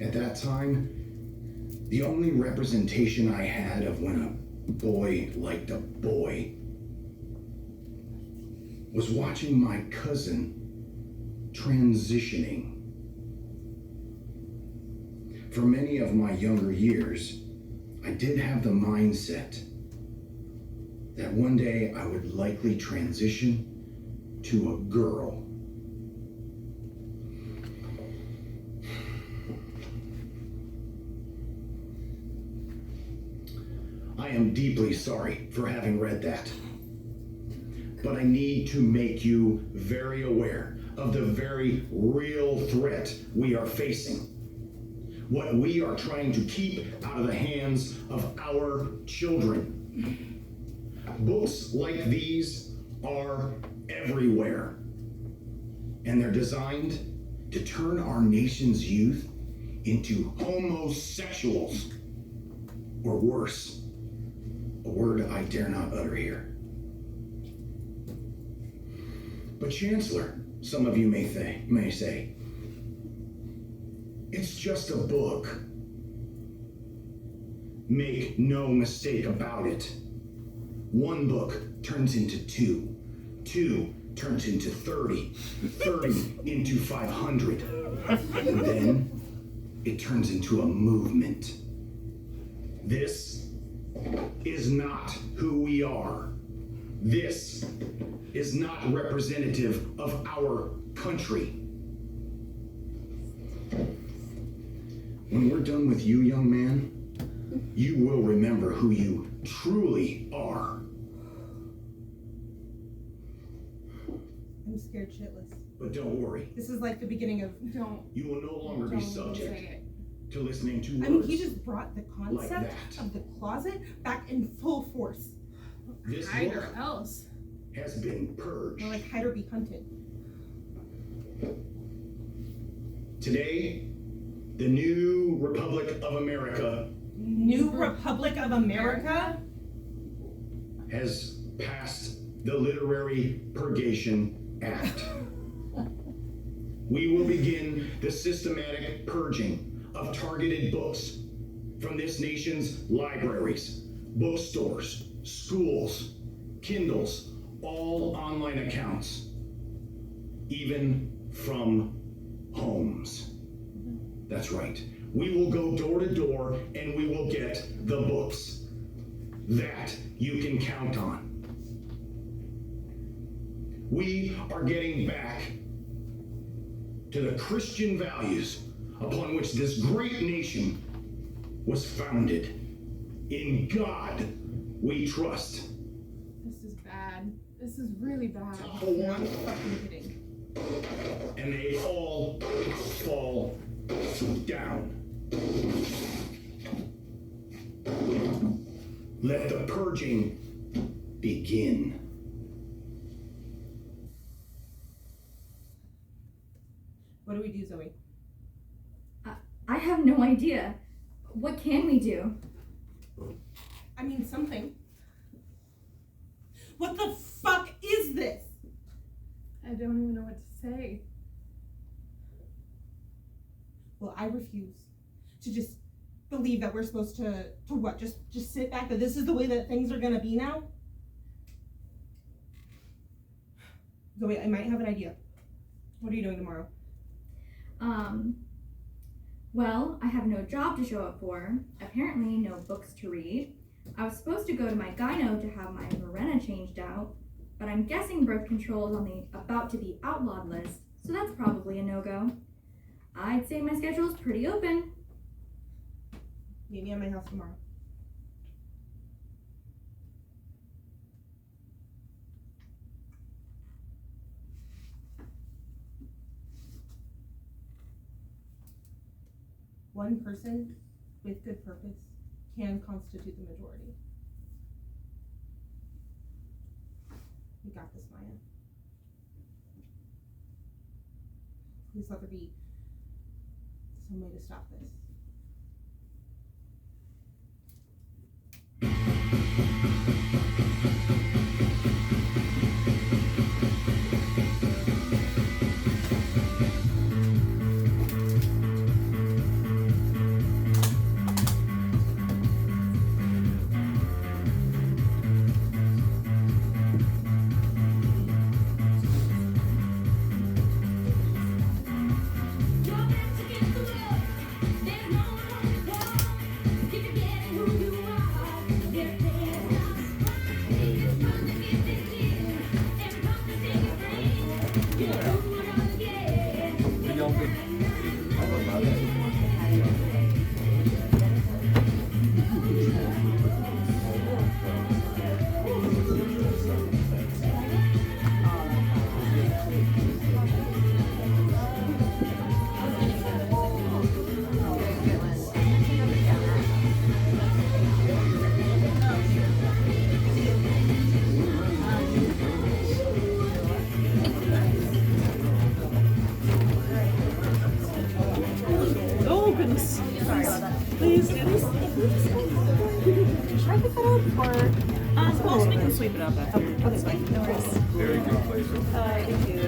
S14: At that time, the only representation I had of when a boy liked a boy was watching my cousin transitioning. For many of my younger years, I did have the mindset that one day I would likely transition to a girl. I am deeply sorry for having read that. But I need to make you very aware of the very real threat we are facing. What we are trying to keep out of the hands of our children. Books like these are everywhere. And they're designed to turn our nation's youth into homosexuals. or worse, a word I dare not utter here. But Chancellor, some of you may say, it's just a book. Make no mistake about it. One book turns into 2, 2 turns into 30, 30 into 500, and then it turns into a movement. This is not who we are. This is not representative of our country. When we're done with you, young man, you will remember who you truly are.
S8: I'm scared shitless.
S14: But don't worry.
S8: This is like the beginning of.
S14: You will no longer be subject to listening to words.
S8: I mean, he just brought the
S14: like
S8: concept
S14: that.
S8: of the closet back in full force.
S14: This
S12: Hide
S14: book
S12: or else.
S14: has been purged.
S8: Or like hide or be hunted.
S14: Today, the new Republic of America
S8: New Republic of America
S14: has passed the Literary Purgation Act. We will begin the systematic purging of targeted books from this nation's libraries, bookstores, schools, Kindles, all online accounts, even from homes. That's right. We will go door to door and we will get the books. That you can count on. We are getting back to the Christian values upon which this great nation was founded. In God we trust.
S12: This is bad. This is really bad.
S14: One, and they all fall down. Let the purging begin.
S8: What do we do, Zoe?
S15: I have no idea. What can we do?
S8: I mean, something. What the fuck is this?
S12: I don't even know what to say.
S8: Well, I refuse to just believe that we're supposed to what? Just sit back, that this is the way that things are gonna be now? Zoe, I might have an idea. What are you doing tomorrow?
S15: Well, I have no job to show up for, apparently no books to read. I was supposed to go to my gyno to have my Verena changed out, but I'm guessing birth control is on the about to be outlawed list, so that's probably a no-go. I'd say my schedule is pretty open.
S8: Meet me at my house tomorrow. One person with good purpose can constitute the majority. We got this, Maya. Please let there be some way to stop this.
S11: Yo,
S16: Please, if we just should I pick that up or? Well, we can sweep it up after. Okay, fine. No worries.
S7: Very good place.
S16: Thank you.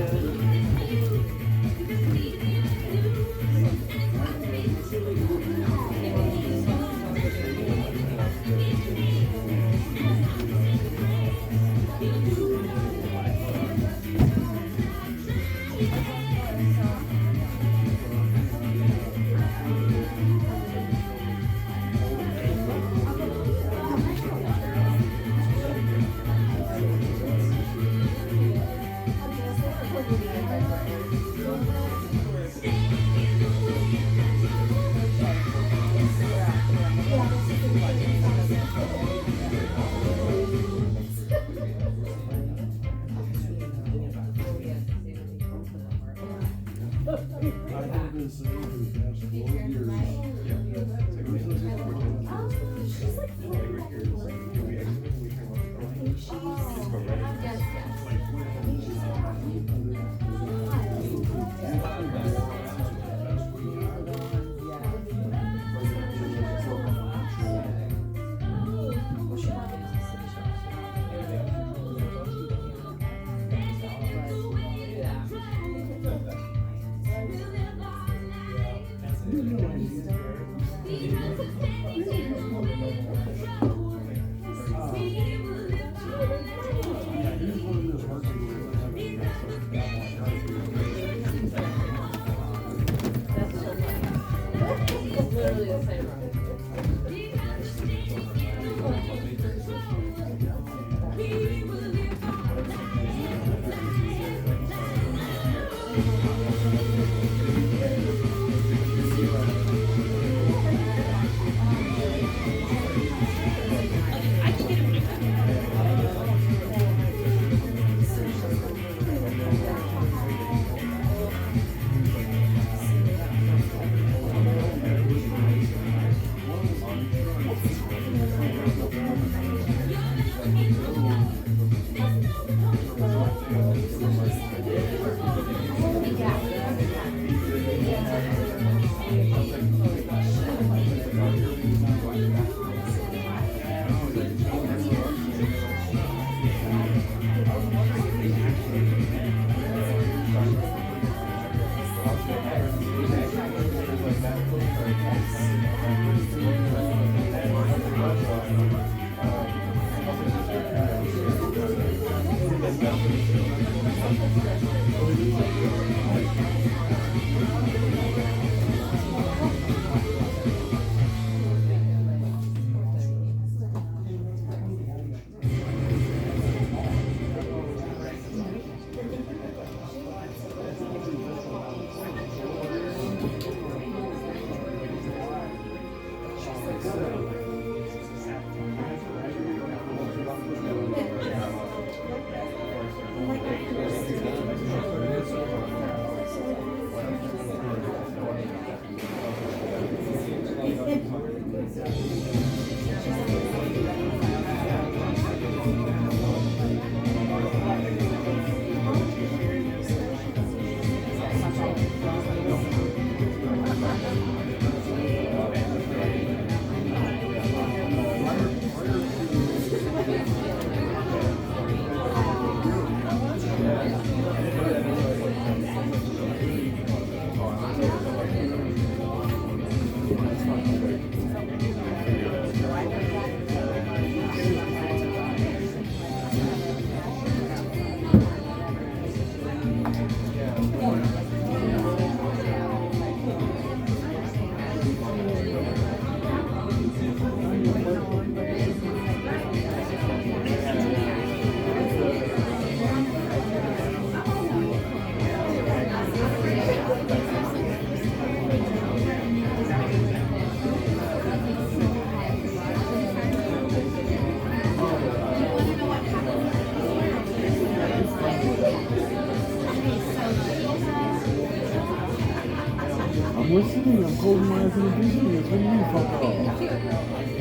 S17: I'm listening, I'm closing my eyes and I'm listening. What do you mean, fuck off?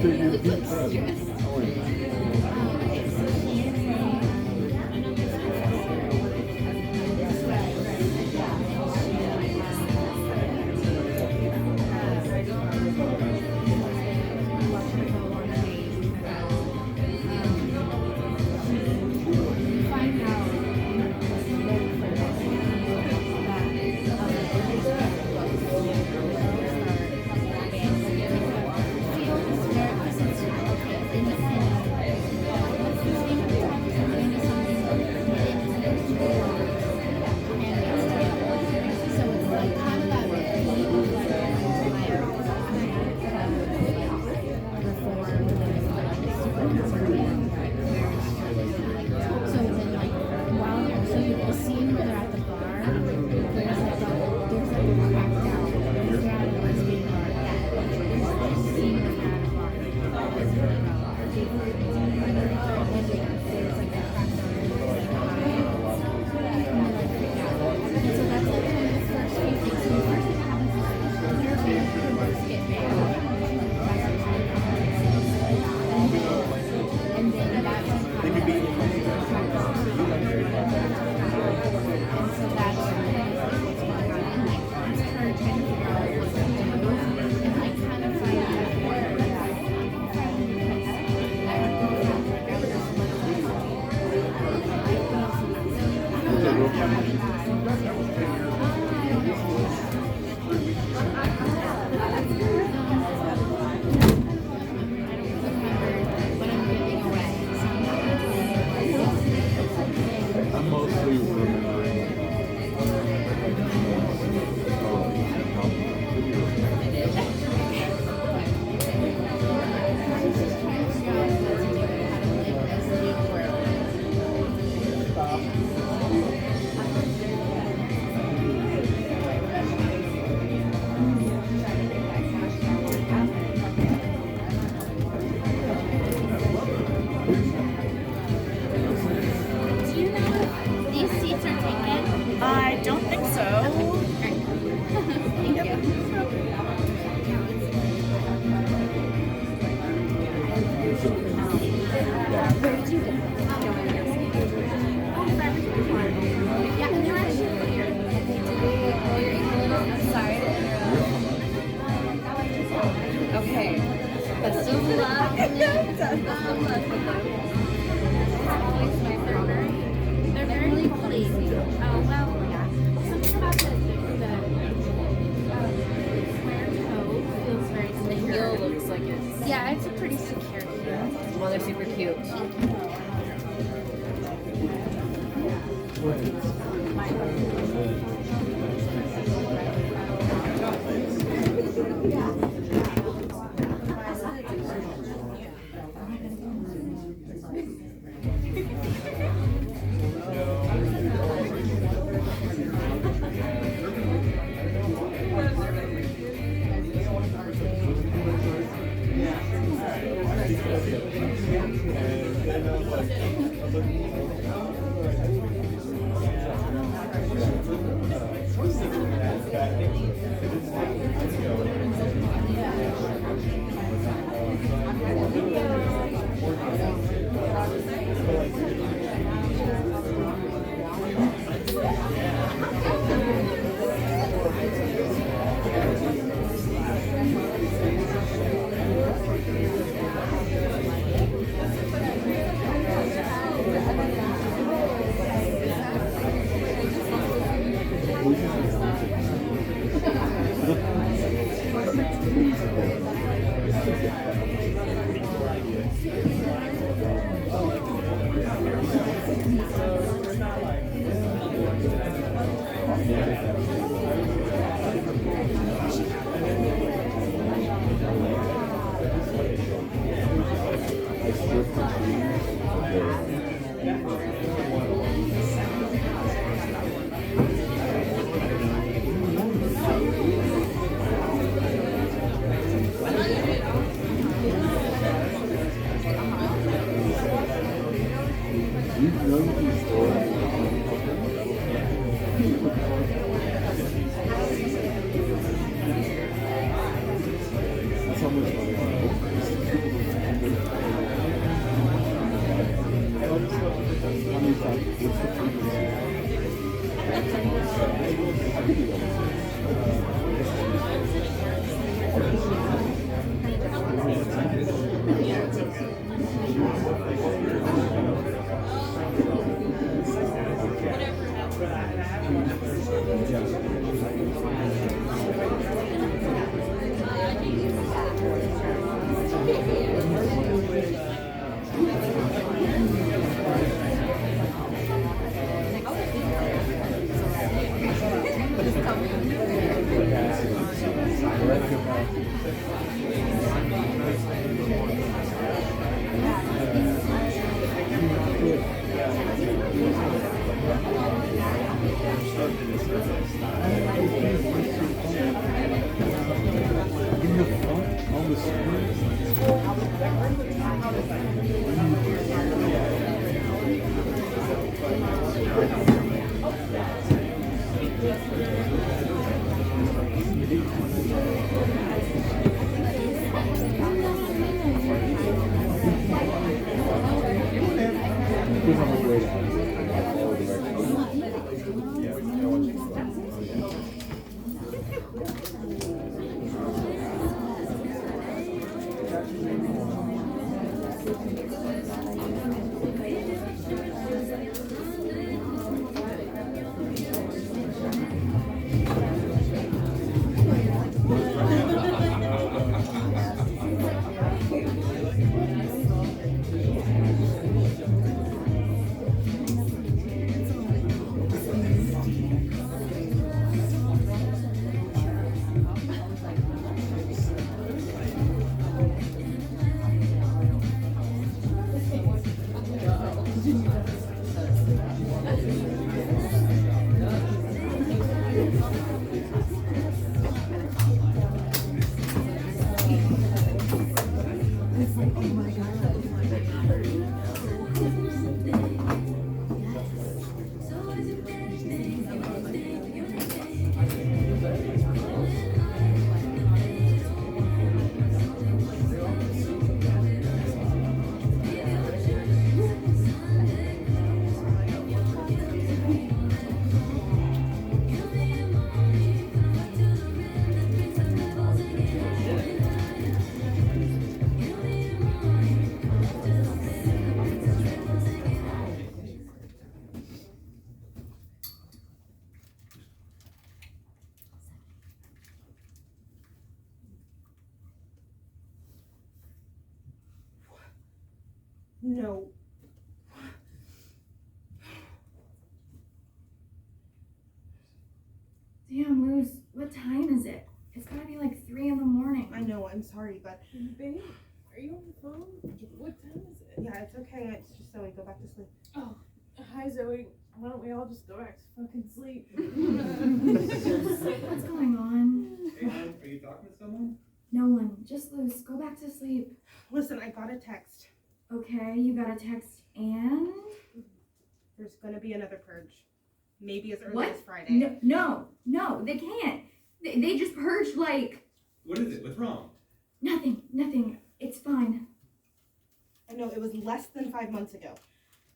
S17: Take your deep breath. Oh, wait.
S18: Where did you get them? Yeah, and they're actually clear. I'm sorry. Okay. Best of luck. Best of luck with them. Always my favorite. They're very lazy. Oh, well, yeah. Something about the square toe feels very secure. The heel looks like it's... Yeah, it's a pretty secure heel. Well, they're super cute.
S8: No.
S15: Damn, Luz, what time is it? It's gotta be like 3 in the morning.
S8: I know, I'm sorry, but...
S12: Babe, are you on the phone? What time is it?
S8: Yeah, it's okay. It's just Zoe. Go back to sleep.
S12: Oh, hi Zoe. Why don't we all just go back to fucking sleep?
S15: What's going on?
S5: Hey, hon, are you talking to someone?
S15: No one. Just Luz. Go back to sleep.
S8: Listen, I got a text.
S15: Okay, you got a text and?
S8: There's gonna be another purge. Maybe as early as Friday.
S15: No, they can't. They just purged like...
S5: What is it? What's wrong?
S15: Nothing. It's fine.
S8: I know, it was less than 5 months ago.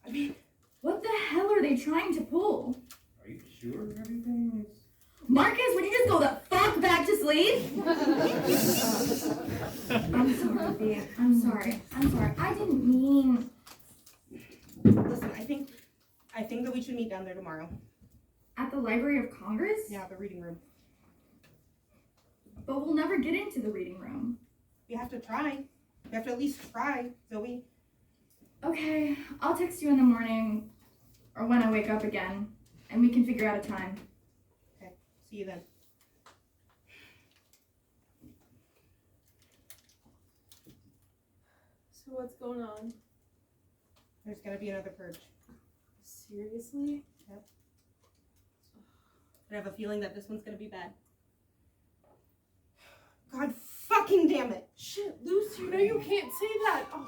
S8: I mean...
S15: What the hell are they trying to pull?
S5: Are you sure everything is...
S15: Marcus, would you just go the fuck back to sleep? I'm sorry, babe. I'm sorry. I didn't mean...
S8: Listen, I think that we should meet down there tomorrow.
S15: At the Library of Congress?
S8: Yeah, the reading room.
S15: But we'll never get into the reading room.
S8: We have to try. We have to at least try, Zoe.
S15: Okay, I'll text you in the morning or when I wake up again, and we can figure out a time.
S8: Okay, see you then.
S12: So what's going on?
S8: There's gonna be another purge.
S12: Seriously?
S8: Yep. I have a feeling that this one's gonna be bad. God fucking damn it!
S12: Shit, Luce, you know you can't say that. Oh.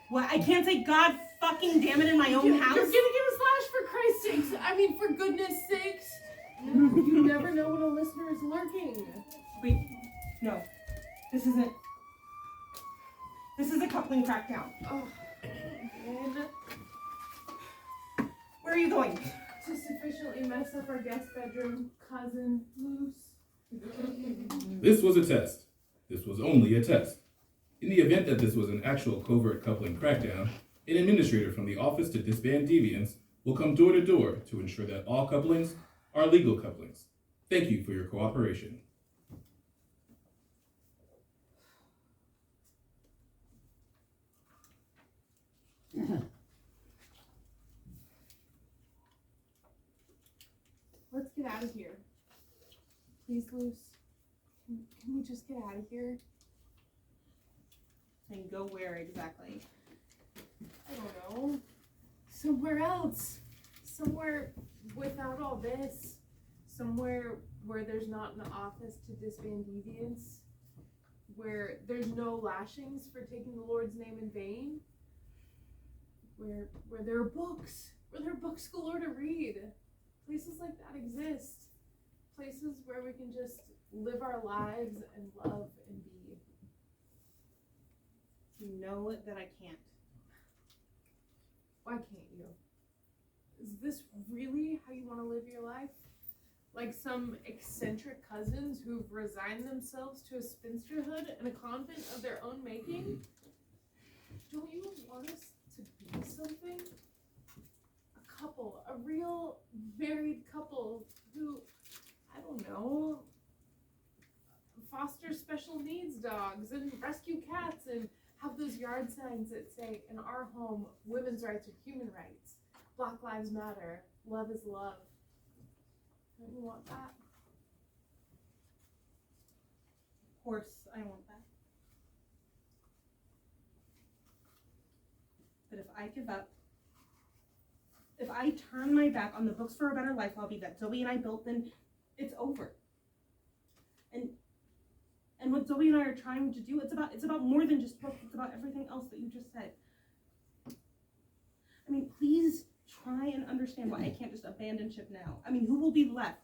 S8: What? I can't say God fucking damn it in my own house?
S12: You're gonna give us flash for Christ's sakes. I mean, for goodness sakes. You never know when a listener is lurking.
S8: Wait, no. This is a coupling crackdown.
S12: Oh, man.
S8: Where are you going?
S12: To sufficiently mess up our guest bedroom, cousin, Luce.
S3: This was a test. This was only a test. In the event that this was an actual covert coupling crackdown, an administrator from the Office to Disband Deviants will come door to door to ensure that all couplings are legal couplings. Thank you for your cooperation.
S12: Let's get out of here. Please, Luce. Can we just get out of here?
S8: And go where exactly?
S12: I don't know. Somewhere else. Somewhere without all this. Somewhere where there's not an office to disband deviants. Where there's no lashings for taking the Lord's name in vain. Where there are books. Where there are books galore to read. Places like that exist. Places where we can just live our lives and love and be.
S8: You know that I can't.
S12: Why can't you? Is this really how you want to live your life? Like some eccentric cousins who've resigned themselves to a spinsterhood and a convent of their own making? Don't you want us to be something? A couple, a real married couple who, I don't know, foster special needs dogs and rescue cats and have those yard signs that say, in our home, women's rights are human rights. Black lives matter. Love is love. Don't you want that?
S8: Of course I want that. But if I give up, if I turn my back on the books for a better life hobby that Zoe and I built, then it's over. And what Zoe and I are trying to do, it's about more than just books. It's about everything else that you just said. I mean, please try and understand why I can't just abandon ship now. I mean, who will be left?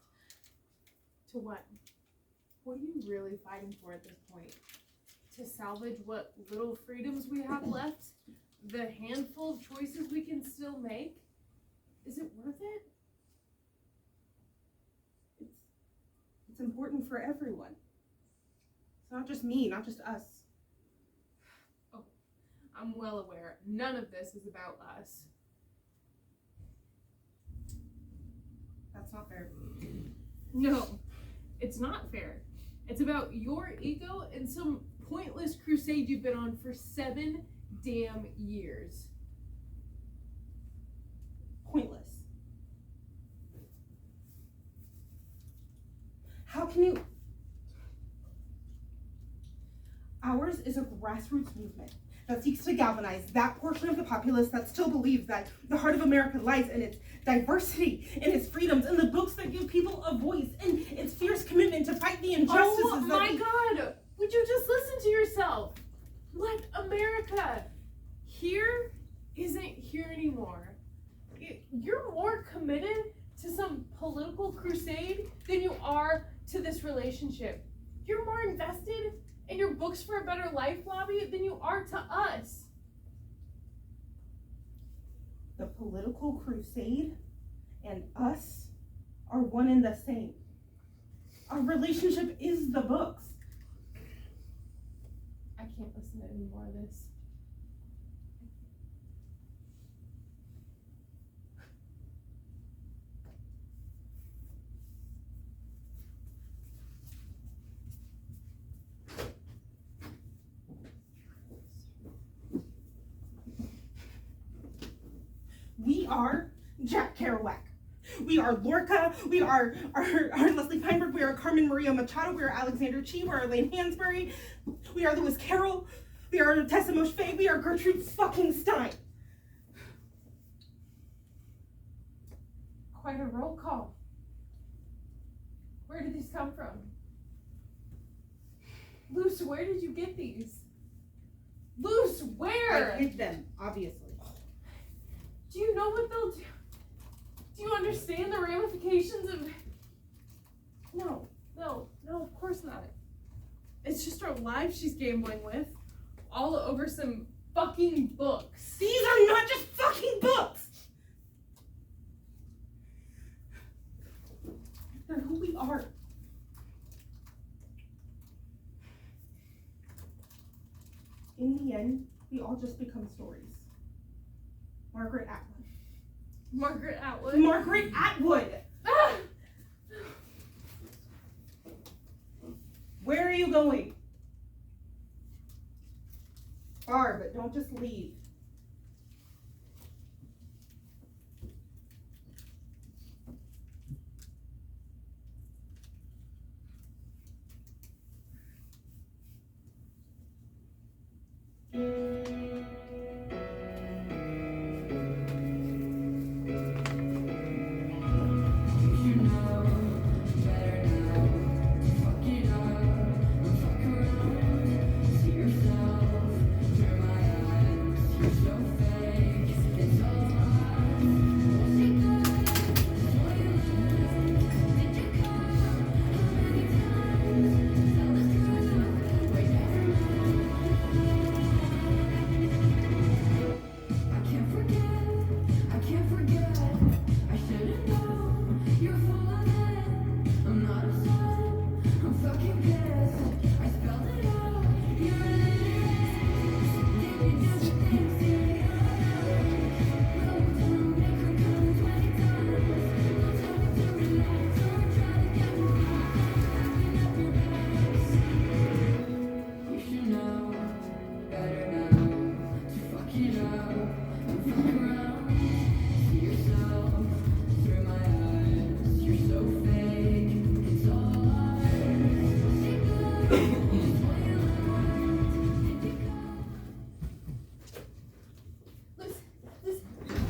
S12: To what? What are you really fighting for at this point? To salvage what little freedoms we have left? The handful of choices we can still make? Is it worth it?
S8: It's important for everyone. It's not just me, not just us.
S12: Oh, I'm well aware. None of this is about us.
S8: That's not fair.
S12: No, it's not fair. It's about your ego and some pointless crusade you've been on for 7 damn years.
S8: Pointless. How can you? Ours is a grassroots movement that seeks to galvanize that portion of the populace that still believes that the heart of America lies in its diversity, in its freedoms, in the books that give people a voice, in its fierce commitment to fight the injustices
S12: Oh my God! Would you just listen to yourself? Let America here isn't here anymore. You're more committed to some political crusade than you are to this relationship. You're more invested in your Books for a Better Life lobby than you are to us.
S8: The political crusade and us are one and the same. Our relationship is the books.
S12: I can't listen to any more of this.
S8: We are Jack Kerouac. We are Lorca. We are Leslie Feinberg. We are Carmen Maria Machado. We are Alexander Chee. We are Elaine Hansberry. We are Lewis Carroll. We are Tessa Moshe Fay. We are Gertrude fucking Stein.
S12: Quite a roll call. Where did these come from? Luce, where did you get these? Luce, where?
S8: I hid them, obviously.
S12: Do you know what they'll do? Do you understand the ramifications of... No, of course not. It's just our lives she's gambling with. All over some fucking books.
S8: These are not just fucking books! They're who we are. In the end, we all just become stories. Margaret Atwood.
S12: Margaret Atwood?
S8: Margaret Atwood!
S12: Ah!
S8: Where are you going? Far, but don't just leave.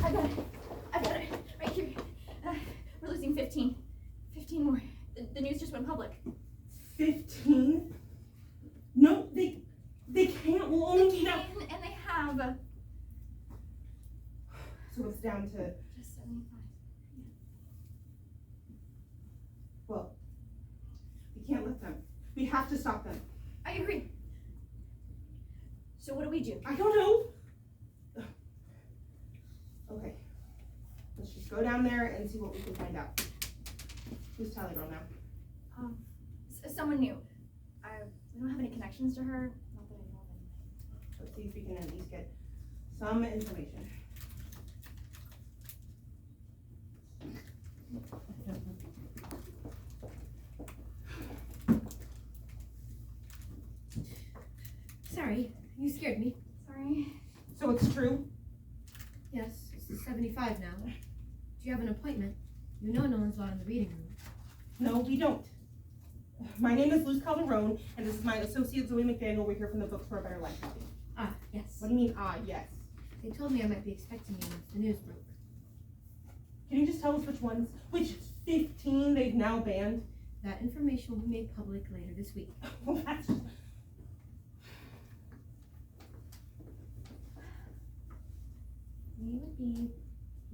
S15: I got it. Right here. We're losing 15. 15 more. The news just went public.
S8: 15? No, they can't. We'll only need out.
S15: And they have.
S8: So it's down to.
S15: Just 75.
S8: Well, we can't let them. We have to stop them.
S15: I agree. So what do we do?
S8: I don't know. Okay. Let's just go down there and see what we can find out. Who's Tally Girl now?
S15: Someone new. We don't have any connections to her. Not that I know of anything.
S8: Let's see if we can at least get some information.
S15: Sorry, you scared me. Sorry.
S8: books true?
S19: Yes, it's 75 now. Do you have an appointment? You know no one's allowed in the reading room.
S8: No, we don't. My name is Luz Calderon, and this is my associate Zoe McDaniel. We're here from the Books for a Better Life Lobby.
S19: Ah, yes.
S8: What do you mean, yes?
S19: They told me I might be expecting you once the news broke.
S8: Can you just tell us which 15 they've now banned?
S19: That information will be made public later this week.
S8: Well, that's just...
S15: We would be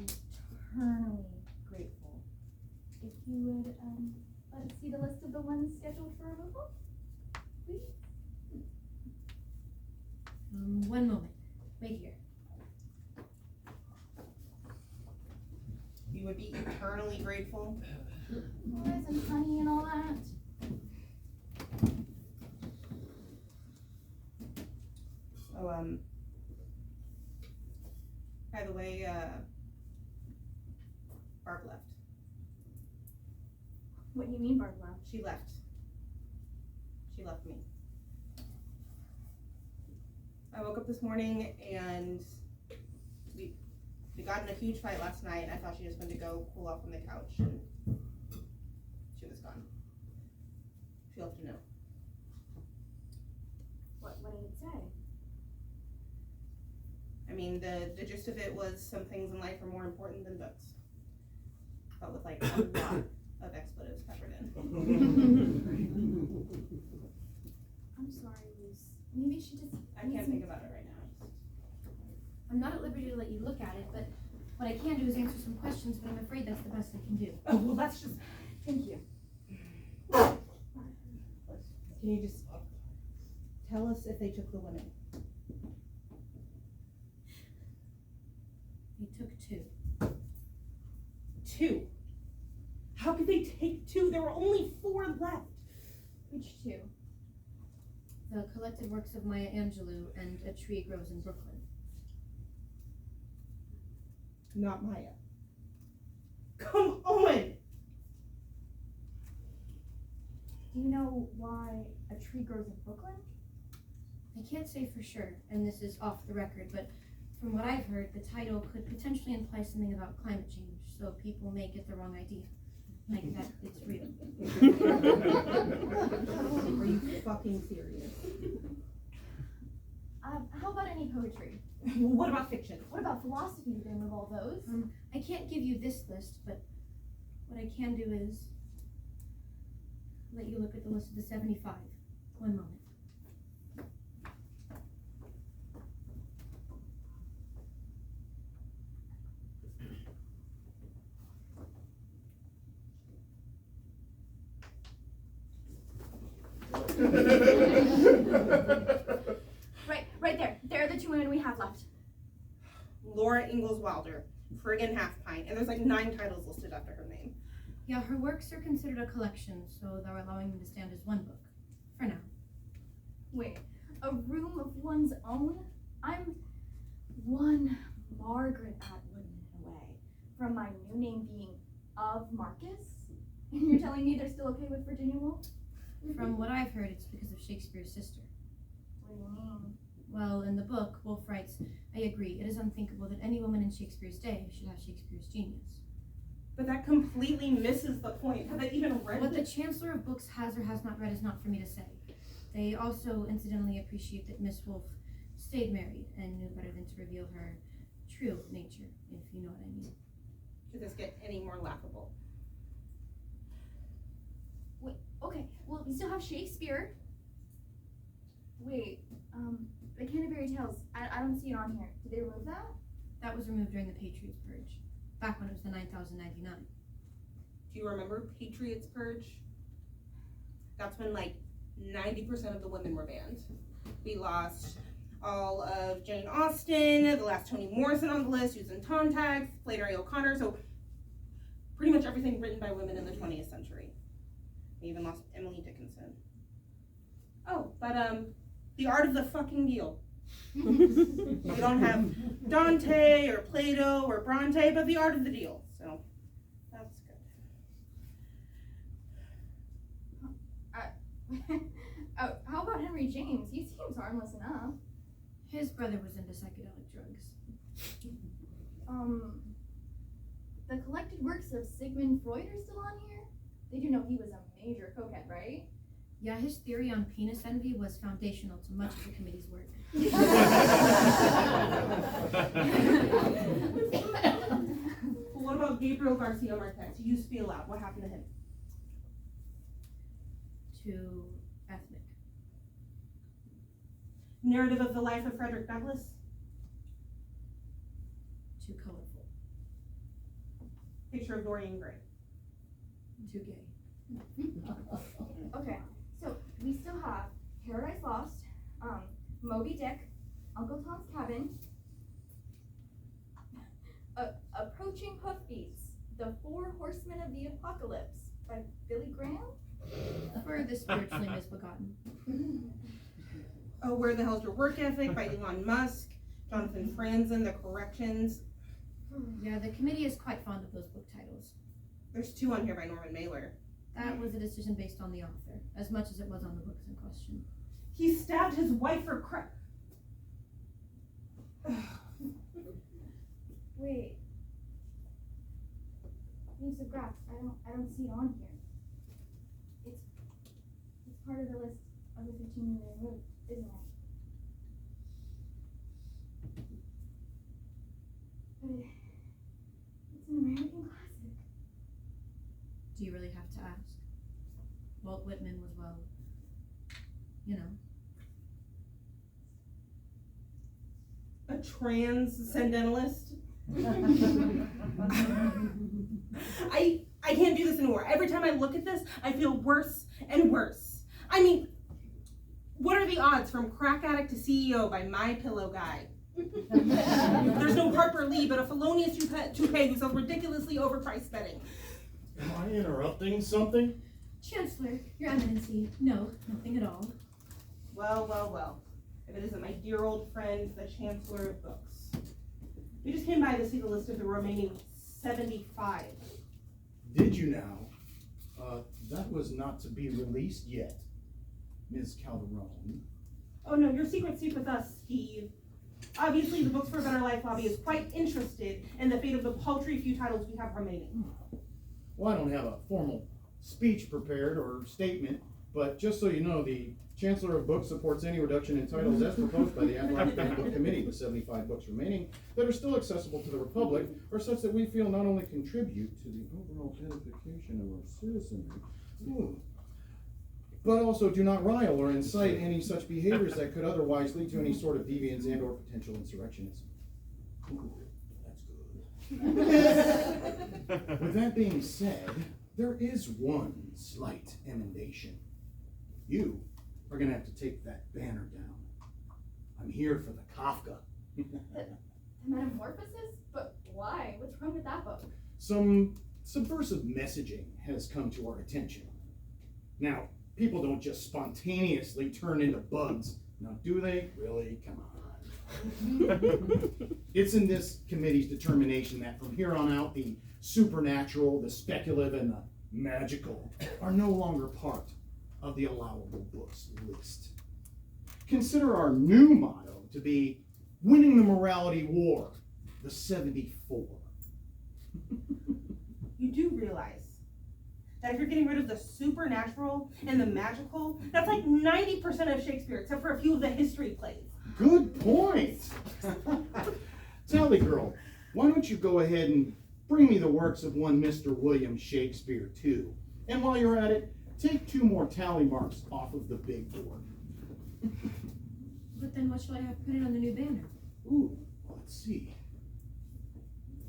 S15: eternally grateful if you would let us see the list of the ones scheduled for removal, please.
S19: 1 moment. Wait here.
S8: You would be eternally grateful?
S15: Flowers and honey and all that.
S8: Oh, by the way, Barb left.
S15: What do you mean, Barb left?
S8: She left. She left me. I woke up this morning and we got in a huge fight last night, and I thought she just went to go cool off on the couch, and she was gone. She left a note.
S15: What did it say?
S8: I mean, the gist of it was some things in life are more important than books. But with like a lot of expletives peppered in.
S15: I'm sorry, Luz. Maybe she just...
S8: I can't think about it right now.
S19: I'm not at liberty to let you look at it, but what I can do is answer some questions, but I'm afraid that's the best I can do.
S8: Oh, well, that's just...
S15: Thank you.
S8: Can you just tell us if they took the women?
S19: They took 2.
S8: 2? How could they take 2? There were only 4 left.
S15: Which 2?
S19: The collected works of Maya Angelou and A Tree Grows in Brooklyn.
S8: Not Maya. Come on!
S15: Do you know why A Tree Grows in Brooklyn?
S19: I can't say for sure, and this is off the record, but from what I've heard, the title could potentially imply something about climate change, so people may get the wrong idea. Like that it's real.
S8: Are you fucking serious?
S15: How about any poetry?
S8: What about fiction?
S15: What about philosophy? Do they remove all those?
S19: I can't give you this list, but what I can do is let you look at the list of the 75. 1 moment.
S15: Right there. There are the 2 women we have left.
S8: Laura Ingalls Wilder, friggin' half pint, and there's like 9 titles listed after her name.
S19: Yeah, her works are considered a collection, so they're allowing them to stand as 1 book. For now.
S15: Wait, a room of one's own? I'm one Margaret Atwood away from my new name being of Marcus? And you're telling me they're still okay with Virginia Woolf?
S19: From what I've heard, it's because of Shakespeare's sister.
S15: What do you mean?
S19: Well, in the book, Woolf writes, I agree, it is unthinkable that any woman in Shakespeare's day should have Shakespeare's genius.
S8: But that completely misses the point. Have they even read
S19: What
S8: it?
S19: the Chancellor of Books has or has not read is not for me to say. They also incidentally appreciate that Miss Woolf stayed married and knew better than to reveal her true nature, if you know what I mean.
S8: Could this get any more laughable?
S15: Wait, okay, well, we still have Shakespeare. Wait, the Canterbury Tales, I don't see it on here. Did they remove that?
S19: That was removed during the Patriots Purge, back when it was the 9,099.
S8: Do you remember Patriots Purge? That's when like 90% of the women were banned. We lost all of Jane Austen, the last Toni Morrison on the list, Susan Sontag, Flannery O'Connor, so pretty much everything written by women in the 20th century. We even lost Emily Dickinson. Oh, but the art of the fucking deal. We don't have Dante or Plato or Bronte, but the art of the deal. So that's good.
S15: Oh, how about Henry James? He seems harmless enough.
S19: His brother was into psychedelic drugs.
S10: The collected works of Sigmund Freud are still on here? They do know he was a major cokehead, right?
S19: Yeah, his theory on penis envy was foundational to much of the committee's work.
S8: What about Gabriel Garcia Marquez? He used to be allowed. What happened to him?
S19: Too ethnic.
S8: Narrative of the life of Frederick Douglass?
S19: Too colorful.
S8: Picture of Dorian Gray?
S19: Too gay.
S15: Okay, so we still have Paradise Lost, Moby Dick, Uncle Tom's Cabin, Approaching Hoofbeats, The Four Horsemen of the Apocalypse by Billy Graham?
S19: For the spiritually misbegotten.
S8: Oh, Where the Hell's Your Work Ethic by Elon Musk, Jonathan Franzen, The Corrections.
S19: Yeah, the committee is quite fond of those book titles.
S8: There's 2 on here by Norman Mailer.
S19: That was a decision based on the author, as much as it was on the books in question.
S8: He stabbed his wife for
S15: Wait. Names of graphs. I don't see it on here. It's part of the list of the 15 million removed, isn't it? But it's an American classic.
S19: Do you really have to ask? Walt Whitman was, well, you know.
S8: A transcendentalist? I can't do this anymore. Every time I look at this, I feel worse and worse. I mean, what are the odds from crack addict to CEO by My Pillow Guy? There's no Harper Lee, but a felonious toupee who sells ridiculously overpriced bedding.
S6: Am I interrupting something?
S19: Chancellor, Your Eminency, no, nothing at all.
S8: Well. If it isn't my dear old friend, the Chancellor of Books. We just came by to see the list of the remaining 75.
S6: Did you now? That was not to be released yet, Ms. Calderon.
S8: Oh no, your secret's safe with us, Steve. Obviously, the Books for a Better Life lobby is quite interested in the fate of the paltry few titles we have remaining.
S6: Well, I don't have a formal speech prepared or statement, but just so you know, the Chancellor of Books supports any reduction in titles as proposed by the Athletic Book Committee, with 75 books remaining that are still accessible to the republic, or such that we feel not only contribute to the overall edification of our citizenry, but also do not rile or incite any such behaviors that could otherwise lead to any sort of deviance and or potential insurrectionism. Ooh, that's good. With that being said, there is one slight emendation. You are going to have to take that banner down. I'm here for the Kafka.
S15: The Metamorphosis? But why? What's wrong with that book?
S6: Some subversive messaging has come to our attention. Now, people don't just spontaneously turn into bugs. Now, do they? Really? Come on. It's in this committee's determination that from here on out, the supernatural, the speculative, and the magical are no longer part of the allowable books list. Consider our new motto to be winning the morality war, the 74.
S8: You do realize that if you're getting rid of the supernatural and the magical, that's like 90% of Shakespeare, except for a few of the history plays.
S6: Good point. Tally girl, why don't you go ahead and bring me the works of one Mr. William Shakespeare too. And while you're at it, take 2 more tally marks off of the big board.
S19: But then what shall I have printed on the new banner?
S6: Ooh, let's see.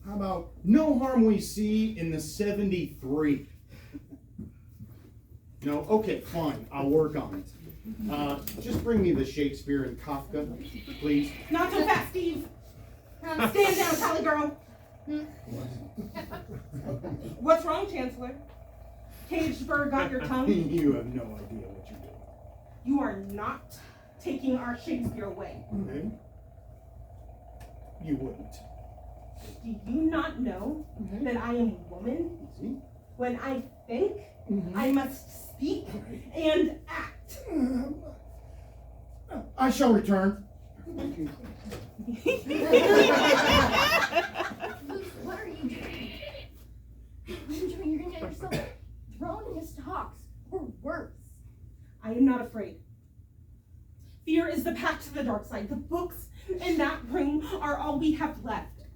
S6: How about no harm we see in the 73? No, okay, fine, I'll work on it. Just bring me the Shakespeare and Kafka, please.
S8: Not so fast, Steve. Stand down, Tally girl. What's wrong, Chancellor? Caged bird got your tongue?
S6: You have no idea what you're doing.
S8: You are not taking our Shakespeare away.
S6: Okay? You wouldn't.
S8: Do you not know that I am a woman?
S6: See?
S8: When I think, I must speak and act.
S6: I shall return.
S10: What are you doing? What are you doing? You're gonna get yourself thrown in the stocks, or worse.
S8: I am not afraid. Fear is the path to the dark side. The books in that room are all we have left.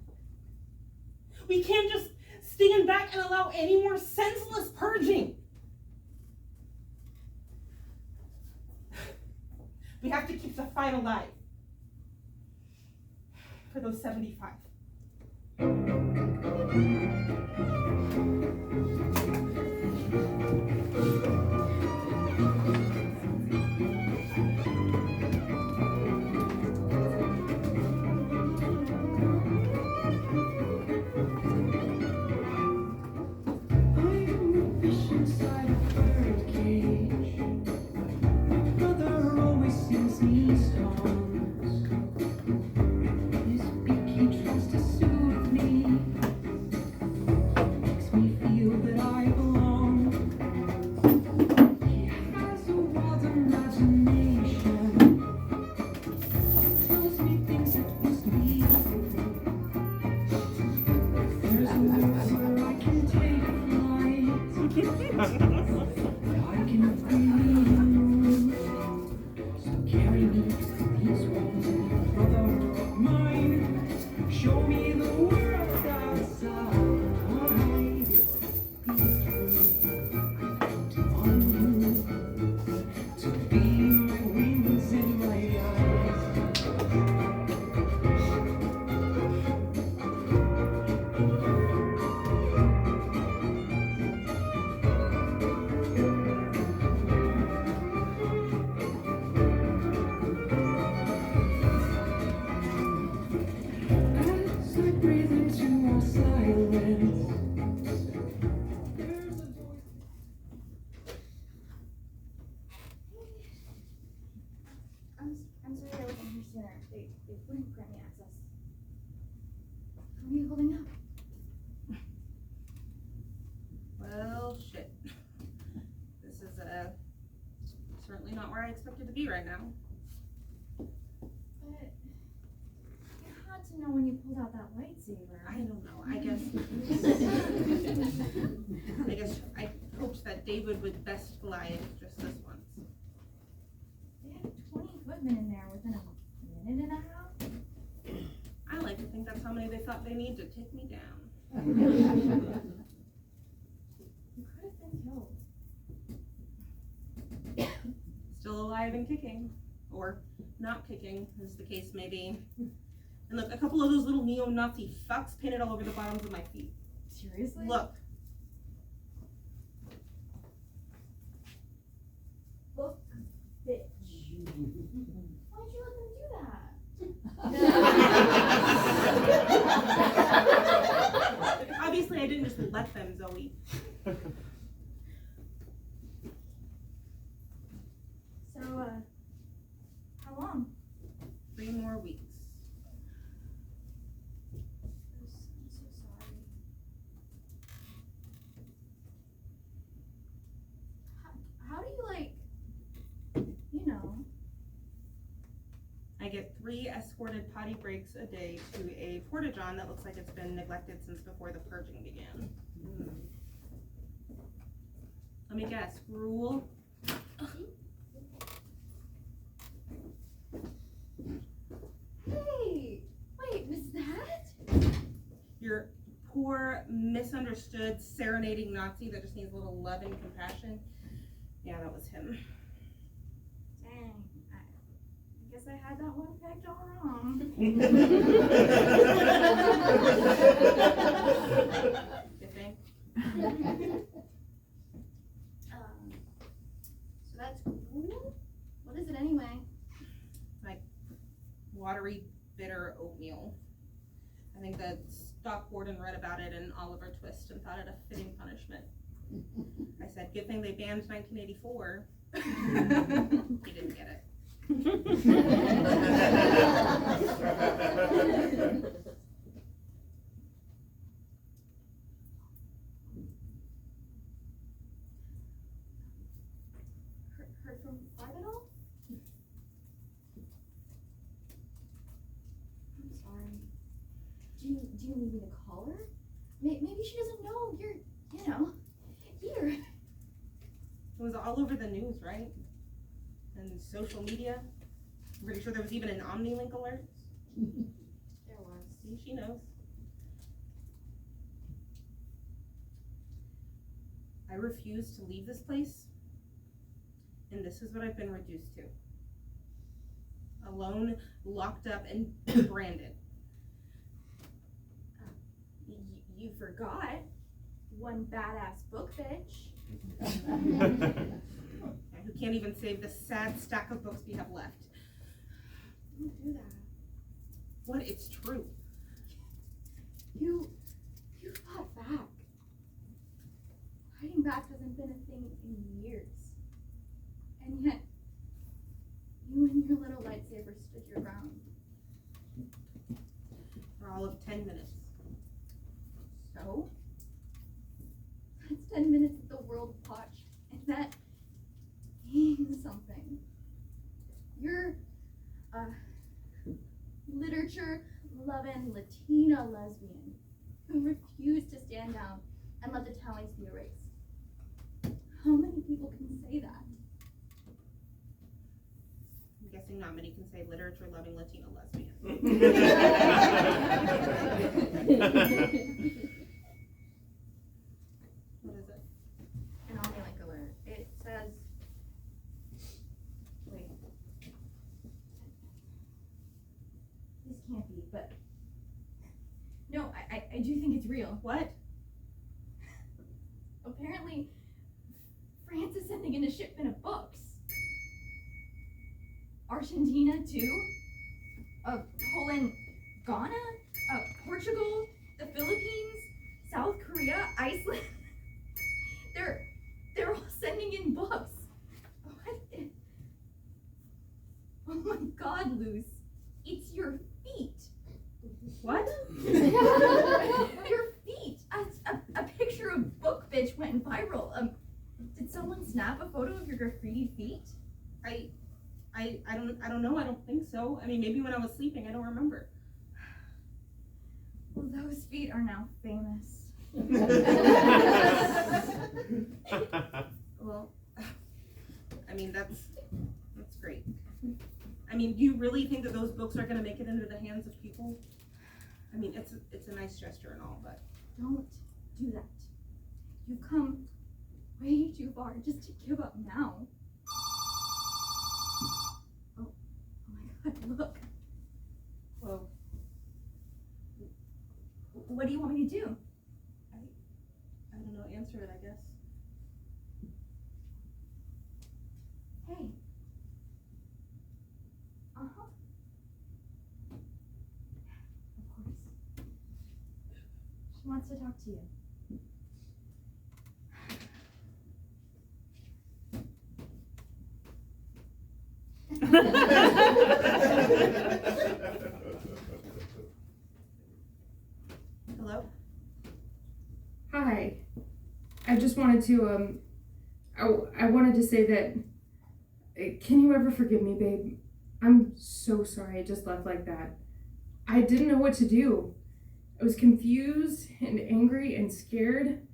S8: We can't just stand back and allow any more senseless purging. We have to keep the fight alive for those 75.
S11: Inside a bird cage, my brother always sings me songs. His beak he tries to soothe me, makes me feel that I belong. He has a wild imagination, tells me things that must be true. There's a world where I can take flight. I can feel you, so carry me to these walls, brother of mine. Show me the world outside. Be true. I count on you to be my wings and my eyes. As I breathe into our silence, there's a voice.
S10: I'm sorry I wasn't here sooner. They wouldn't grant me access. How are you holding up?
S20: Well, shit. This is certainly not where I expected to be right now.
S10: But you had to know when you pulled out that lightsaber.
S20: I don't know. I guess I hoped that David would best fly it just this once.
S10: They had 20 footmen in there within a minute and a half.
S20: I like to think that's how many they thought they needed to take me down.
S10: You could have been killed.
S20: Still alive and kicking. Or not kicking, as the case may be. And look, a couple of those little neo-Nazi fucks painted all over the bottoms of my feet.
S10: Seriously?
S20: Look.
S10: Book bitch. Why'd you let them do that?
S20: Obviously, I didn't just let them, Zoe.
S10: So, how long?
S20: 3 more weeks.
S10: I'm so sorry. How do you, like, you know?
S20: I get 3 escorted potty breaks a day to a porta-john that looks like it's been neglected since before the purging began. Let me guess, gruel?
S10: Hey! Wait, was that?
S20: Your poor, misunderstood, serenading Nazi that just needs a little love and compassion? Yeah, that was him.
S10: Dang. I guess I had that one pegged all wrong.
S20: You think?
S10: So that's cool? What is it anyway?
S20: Like watery, bitter oatmeal. I think the stock warden read about it in Oliver Twist and thought it a fitting punishment. I said, good thing they banned 1984. He didn't get it.
S10: Heard from Barbadol?
S15: Do you need me to call her? Maybe she doesn't know you're, here.
S20: It was all over the news, right? And social media. I'm pretty sure there was even an OmniLink alert.
S15: There was.
S20: See, she knows. I refuse to leave this place, and this is what I've been reduced to. Alone, locked up, and branded.
S15: You forgot one badass book bitch.
S20: Who can't even save the sad stack of books we have left.
S15: Don't do that.
S20: What? It's true.
S15: You fought back. Fighting back hasn't been a thing in years. And yet, you and your little lightsaber stood your ground.
S20: For all of 10 minutes.
S15: So? That's 10 minutes that the world watched, and that means something. You're a literature-loving Latina lesbian who refused to stand down and let the tallies be erased. How many people can say that?
S20: I'm guessing not many can say literature-loving Latina lesbian. What is it?
S15: An OmniLink alert. It says... Wait. This can't be, but... No, I do think it's real.
S20: What?
S15: Apparently, France is sending in a shipment of books. Argentina, too? Poland, Ghana? Portugal? The Philippines? South Korea? Iceland? They're all sending in books. What? Oh my God, Luce. It's your feet.
S20: What?
S15: Your feet. A picture of book bitch went viral. Did someone snap a photo of your graffiti feet?
S20: I don't know. I don't think so. I mean, maybe when I was sleeping, I don't remember.
S15: Well, those feet are now famous.
S20: Well, I mean, that's great. I mean, do you really think that those books are going to make it into the hands of people? I mean, it's a nice gesture and all, but...
S15: Don't do that. You've come way too far just to give up now. Oh my God, look.
S20: Whoa.
S15: What do you want me to do?
S20: I don't know. Answer it, I guess.
S15: Hey. Uh-huh. Of course. She wants to talk to you.
S20: Hello?
S13: Hi. I just wanted to, I wanted to say that, can you ever forgive me, babe? I'm so sorry I just left like that. I didn't know what to do. I was confused and angry and scared,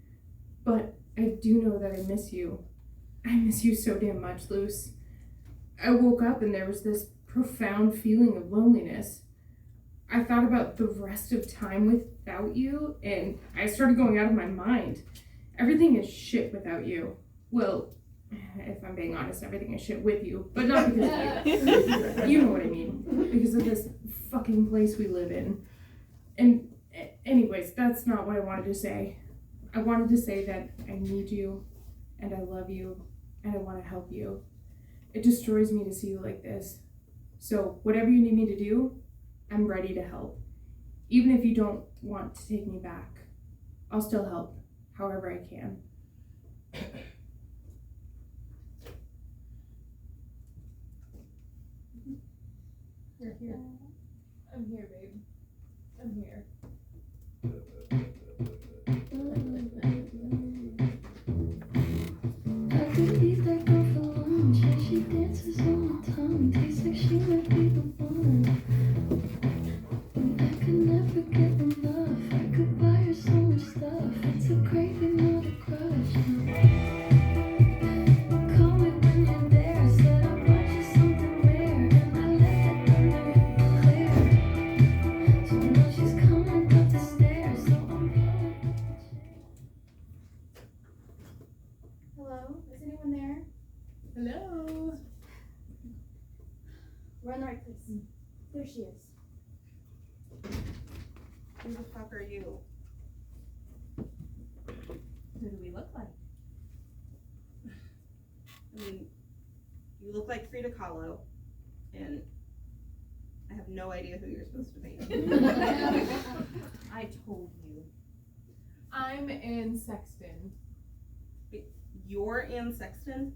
S13: but I do know that I miss you. I miss you so damn much, Luce. I woke up and there was this profound feeling of loneliness. I thought about the rest of time without you, and I started going out of my mind. Everything is shit without you. Well, if I'm being honest, everything is shit with you, but not because of you. You know what I mean. Because of this fucking place we live in. And anyways, that's not what I wanted to say. I wanted to say that I need you, and I love you, and I want to help you. It destroys me to see you like this. So whatever you need me to do, I'm ready to help. Even if you don't want to take me back, I'll still help however I can.
S12: You're here. I'm here, babe. I'm here.
S11: I could eat that girl for lunch. Yeah, she dances on my tongue. Tastes like she might be the one. And I can never get enough.
S12: right place.
S15: There she is.
S20: Who the fuck are you?
S15: Who do we look like?
S20: I mean, you look like Frida Kahlo, and I have no idea who you're supposed to be.
S15: I told you.
S12: I'm Anne Sexton.
S20: You're Anne Sexton?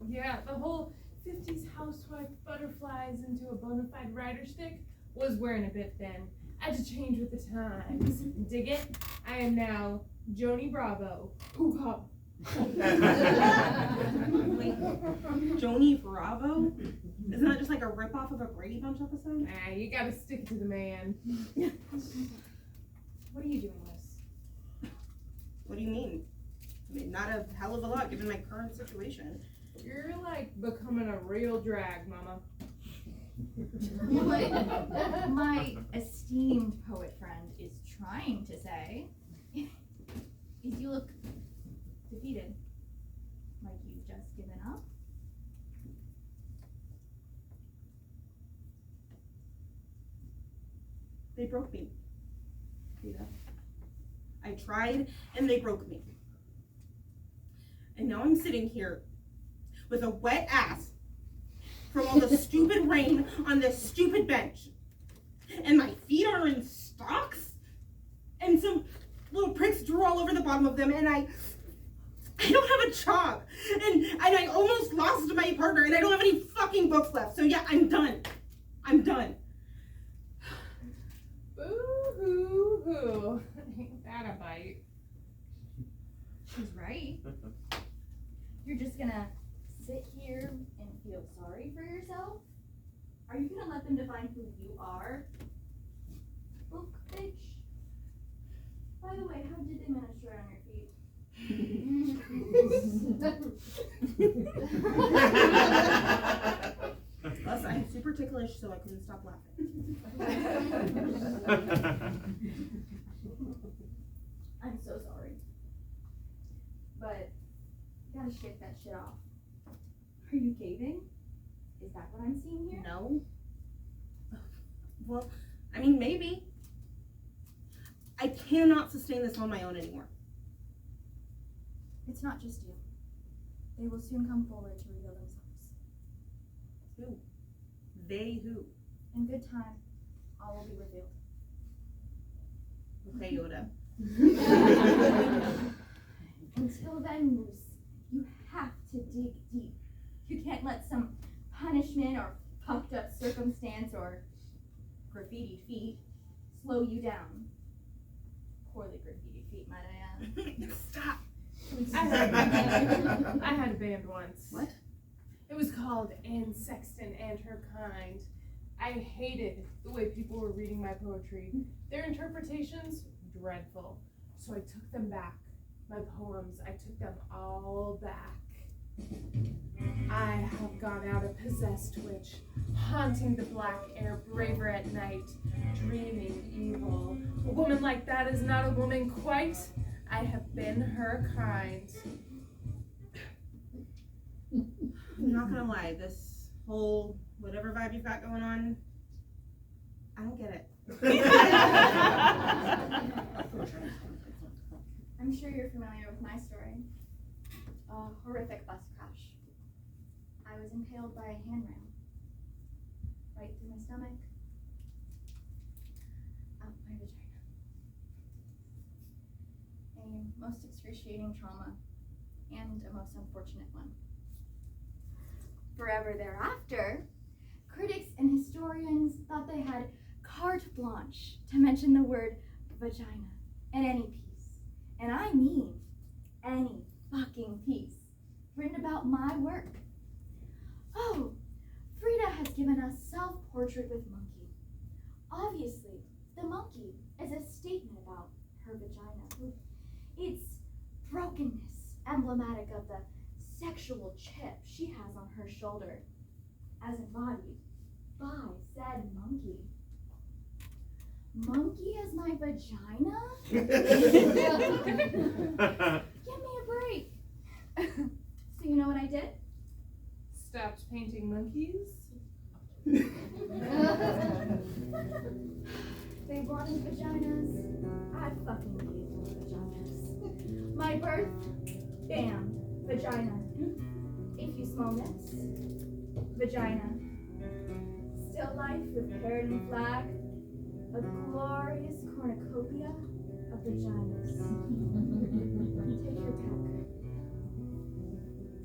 S12: Yeah, the whole 50s housewife butterflies into a bona fide rider stick was wearing a bit thin. I had to change with the times. Dig it? I am now Joni Bravo. Hoo-ha.
S20: Wait, Joni Bravo? Isn't that just like a ripoff of a Brady Bunch episode?
S12: Nah, you gotta stick to the man.
S15: What are you doing, Liz?
S20: What do you mean? I mean, not a hell of a lot given my current situation.
S12: You're like becoming a real drag, mama.
S15: What my esteemed poet friend is trying to say is you look defeated. Like you've just given up.
S20: They broke me. Frida. I tried and they broke me. And now I'm sitting here with a wet ass from all the stupid rain on this stupid bench. And my feet are in socks. And some little pricks drew all over the bottom of them. And I don't have a job. And I almost lost my partner. And I don't have any fucking books left. So yeah, I'm done. I'm done.
S12: Boo-hoo-hoo. Ain't that a bite?
S15: She's right. You're just gonna sit here and feel sorry for yourself? Are you gonna let them define who you are? Book bitch. By the way, how did they manage to ride on your feet?
S20: Plus, I'm super ticklish, so I couldn't stop laughing.
S15: I'm so sorry. But you gotta shake that shit off. Are you caving? Is that what I'm seeing here?
S20: No. Well, I mean, maybe. I cannot sustain this on my own anymore.
S15: It's not just you. They will soon come forward to reveal themselves.
S20: Who? They who?
S15: In good time, all will be revealed.
S20: Okay, Yoda.
S15: Until then, Moose, you have to dig deep. You can't let some punishment or fucked up circumstance or graffiti feet slow you down. Poorly graffiti feet, might I add.
S20: Stop.
S12: I had a band once.
S20: What?
S12: It was called Anne Sexton and Her Kind. I hated the way people were reading my poetry. Their interpretations, dreadful. So I took them back. My poems, I took them all back. I have gone out a possessed witch, haunting the black air, braver at night, dreaming evil. A woman like that is not a woman quite. I have been her kind.
S20: I'm not gonna lie, this whole whatever vibe you've got going on, I don't get it.
S15: I'm sure you're familiar with my story. A horrific bus crash. I was impaled by a handrail. Right through my stomach. Out my vagina. A most excruciating trauma. And a most unfortunate one. Forever thereafter, critics and historians thought they had carte blanche to mention the word vagina in any piece. And I mean any fucking piece written about my work. Oh, Frida has given us self-portrait with monkey. Obviously, the monkey is a statement about her vagina. It's brokenness, emblematic of the sexual chip she has on her shoulder, as embodied by said monkey. Monkey as my vagina? Give me a break. So you know what I did?
S12: Stopped painting monkeys?
S15: They wanted vaginas. I fucking gave them vaginas. My birth, bam, vagina. A few small nips, vagina. Still life with parrot and flag. A glorious cornucopia of vaginas. Take your pick.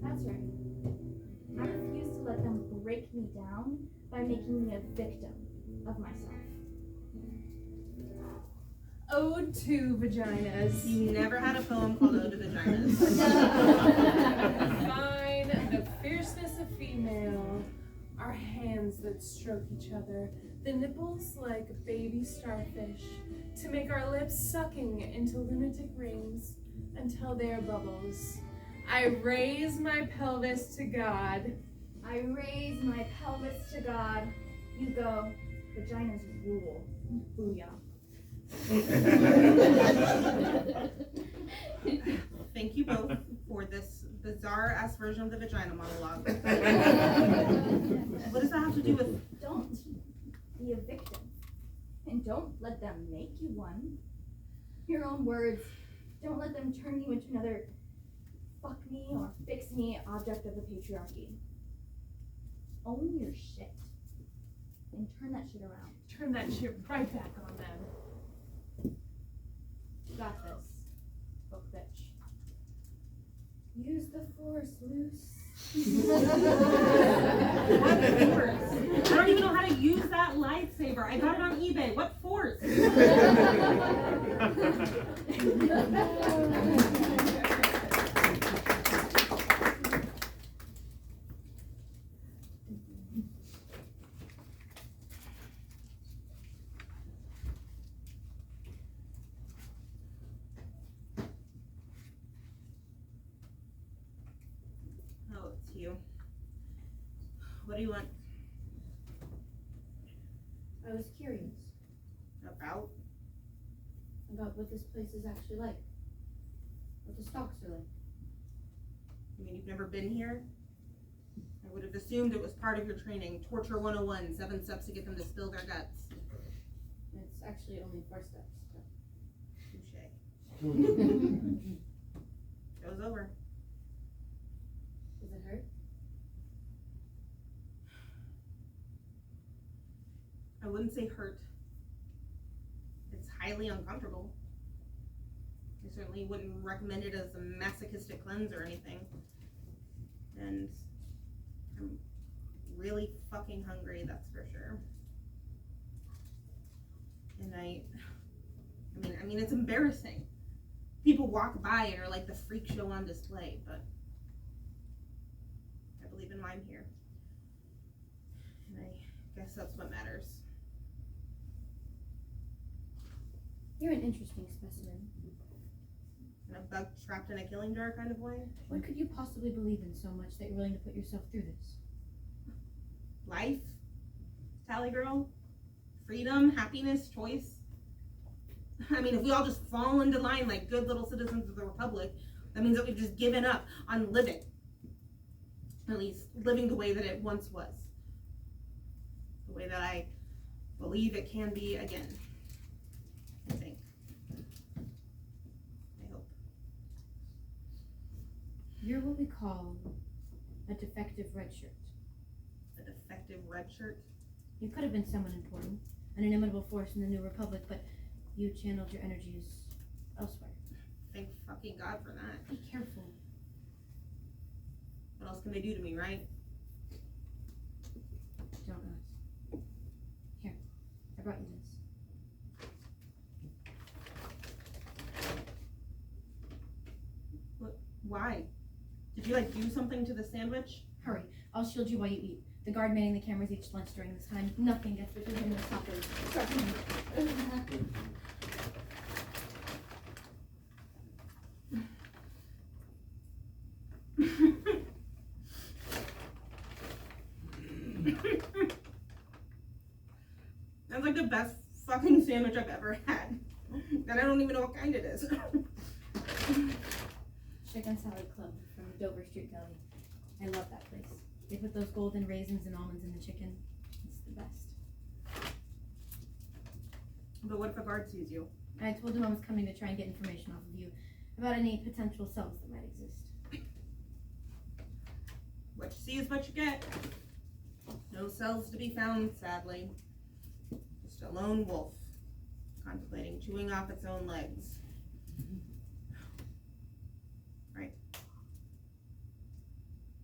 S15: That's right. I refuse to let them break me down by making me a victim of myself.
S12: Ode to Vaginas.
S20: You never had a poem called Ode to Vaginas.
S12: Fine, the fierceness of female, our hands that stroke each other, the nipples like baby starfish, to make our lips sucking into lunatic rings until they are bubbles. I raise my pelvis to God.
S15: I raise my pelvis to God. You go. Vaginas rule. Booyah.
S20: Thank you both for this bizarre-ass version of the vagina monologue. What does that have to do with...
S15: Don't be a victim. And don't let them make you one. Your own words. Don't let them turn you into another fuck me or fix me object of the patriarchy. Own your shit. And turn that shit around.
S12: Turn that shit right back on them.
S15: You got this, book bitch. Use the force, loose.
S20: What force? I don't even know how to use that lightsaber. I got it on eBay. What force? Oh, it's you. What do you want?
S19: I was curious
S20: About?
S19: what this place is actually like. What the stocks are like.
S20: You mean you've never been here? I would have assumed it was part of your training. Torture 101, 7 steps to get them to spill their guts.
S19: It's actually only 4 steps.
S20: Touche. Show's over.
S19: Does it hurt?
S20: I wouldn't say hurt. It's highly uncomfortable. I certainly wouldn't recommend it as a masochistic cleanse or anything. And I'm really fucking hungry, that's for sure. And I mean, it's embarrassing. People walk by and are like the freak show on display, but I believe in why I'm here. And I guess that's what matters.
S19: You're an interesting specimen.
S20: In a bug trapped in a killing jar kind of way.
S19: What could you possibly believe in so much that you're willing to put yourself through this?
S20: Life, Tally Girl, freedom, happiness, choice. I mean, if we all just fall into line like good little citizens of the Republic, that means that we've just given up on living. At least living the way that it once was. The way that I believe it can be again. I think. I hope.
S19: You're what we call a defective red shirt.
S20: A defective red shirt?
S19: You could have been someone important, an inimitable force in the New Republic, but you channeled your energies elsewhere.
S20: Thank fucking God for that.
S19: Be careful.
S20: What else can they do to me, right?
S19: Don't ask. Here, I brought you this.
S20: Why? Did you like do something to the sandwich?
S19: Hurry, I'll shield you while you eat. The guard manning the cameras each lunch during this time. Nothing gets between him and the suppers.
S20: That's like the best fucking sandwich I've ever had. And I don't even know what kind it is.
S19: Chicken Salad Club from the Dover Street Deli. I love that place. They put those golden raisins and almonds in the chicken. It's the best.
S20: But what if a guard sees you?
S19: I told him I was coming to try and get information off of you about any potential cells that might exist.
S20: What you see is what you get. No cells to be found, sadly. Just a lone wolf, contemplating chewing off its own legs. Right.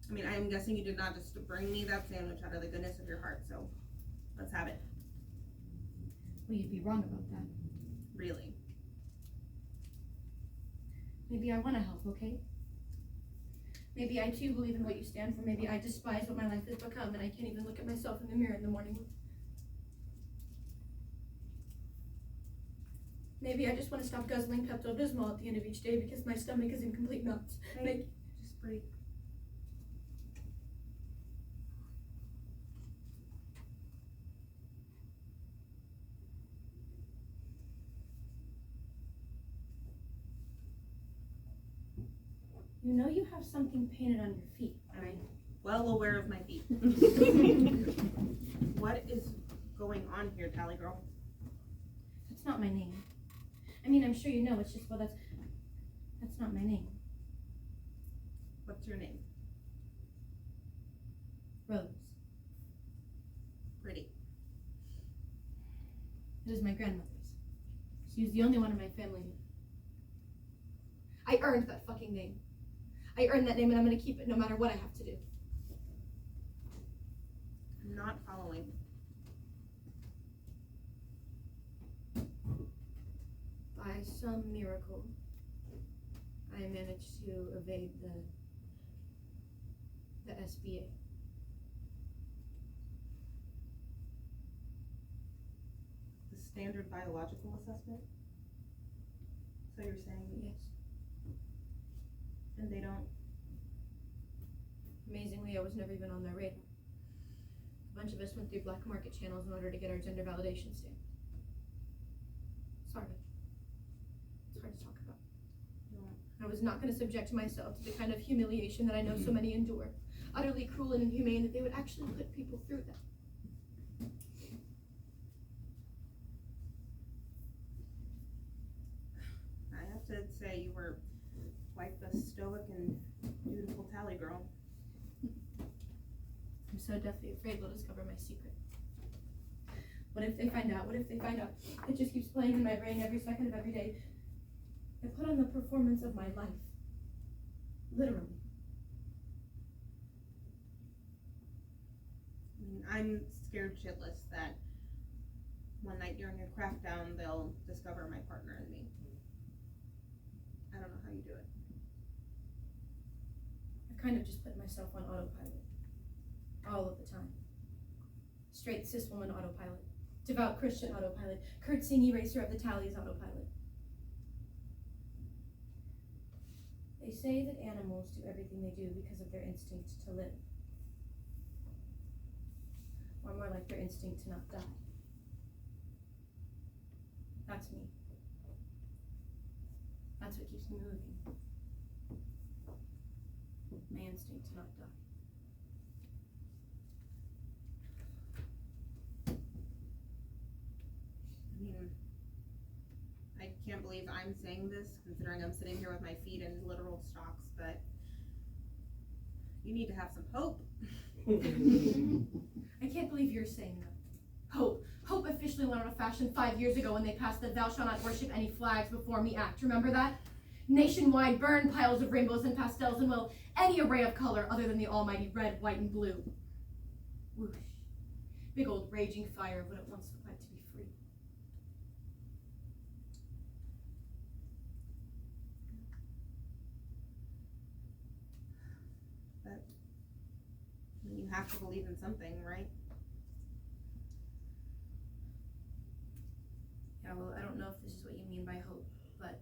S20: I mean, I'm guessing you did not just bring me that sandwich out of the goodness of your heart, so let's have it.
S19: Well, you'd be wrong about that.
S20: Really?
S19: Maybe I want to help, okay? Maybe I too believe in what you stand for. Maybe I despise what my life has become and I can't even look at myself in the mirror in the morning. Maybe I just want to stop guzzling Pepto-Bismol at the end of each day because my stomach is in complete knots.
S20: Hey, just breathe.
S19: You know you have something painted on your feet, right?
S20: Well aware of my feet. What is going on here, Tally Girl?
S19: That's not my name. I mean, I'm sure you know, it's just, well, that's not my name.
S20: What's your name?
S19: Rose.
S20: Pretty.
S19: It is my grandmother's. She was the only one in my family. I earned that fucking name. I earned that name and I'm gonna keep it no matter what I have to do.
S20: I'm not following.
S19: By some miracle, I managed to evade the SBA.
S20: The standard biological assessment? So you're saying?
S19: Yes.
S20: And they don't?
S19: Amazingly, I was never even on their radar. A bunch of us went through black market channels in order to get our gender validation stamp. Sorry. It's hard to talk about. I was not going to subject myself to the kind of humiliation that I know so many endure. Utterly cruel and inhumane that they would actually put people through that.
S20: I have to say you were quite the stoic and dutiful Tally Girl.
S19: I'm so deathly afraid they'll discover my secret. What if they find out? What if they find out? It just keeps playing in my brain every second of every day. I put on the performance of my life. Literally.
S20: I mean, I'm scared shitless that one night during your crackdown, they'll discover my partner and me. I don't know how you do it.
S19: I kind of just put myself on autopilot. All of the time. Straight cis woman autopilot. Devout Christian autopilot. Curtsying eraser of the tallies autopilot. They say that animals do everything they do because of their instinct to live. Or more like their instinct to not die. That's me. That's what keeps me moving. My instinct to not die.
S20: I mean, I can't believe I'm saying this, considering I'm sitting here with my feet in literal stocks, but you need to have some hope.
S19: I can't believe you're saying that. Hope. Hope officially went out of fashion 5 years ago when they passed the Thou Shalt Not Worship Any Flags Before Me Act. Remember that? Nationwide burn piles of rainbows and pastels and, well, any array of color other than the almighty red, white, and blue. Whoosh. Big old raging fire of what it once looked like to be free.
S20: But I mean, you have to believe in something, right?
S19: Yeah, well, I don't know if this is what you mean by hope, but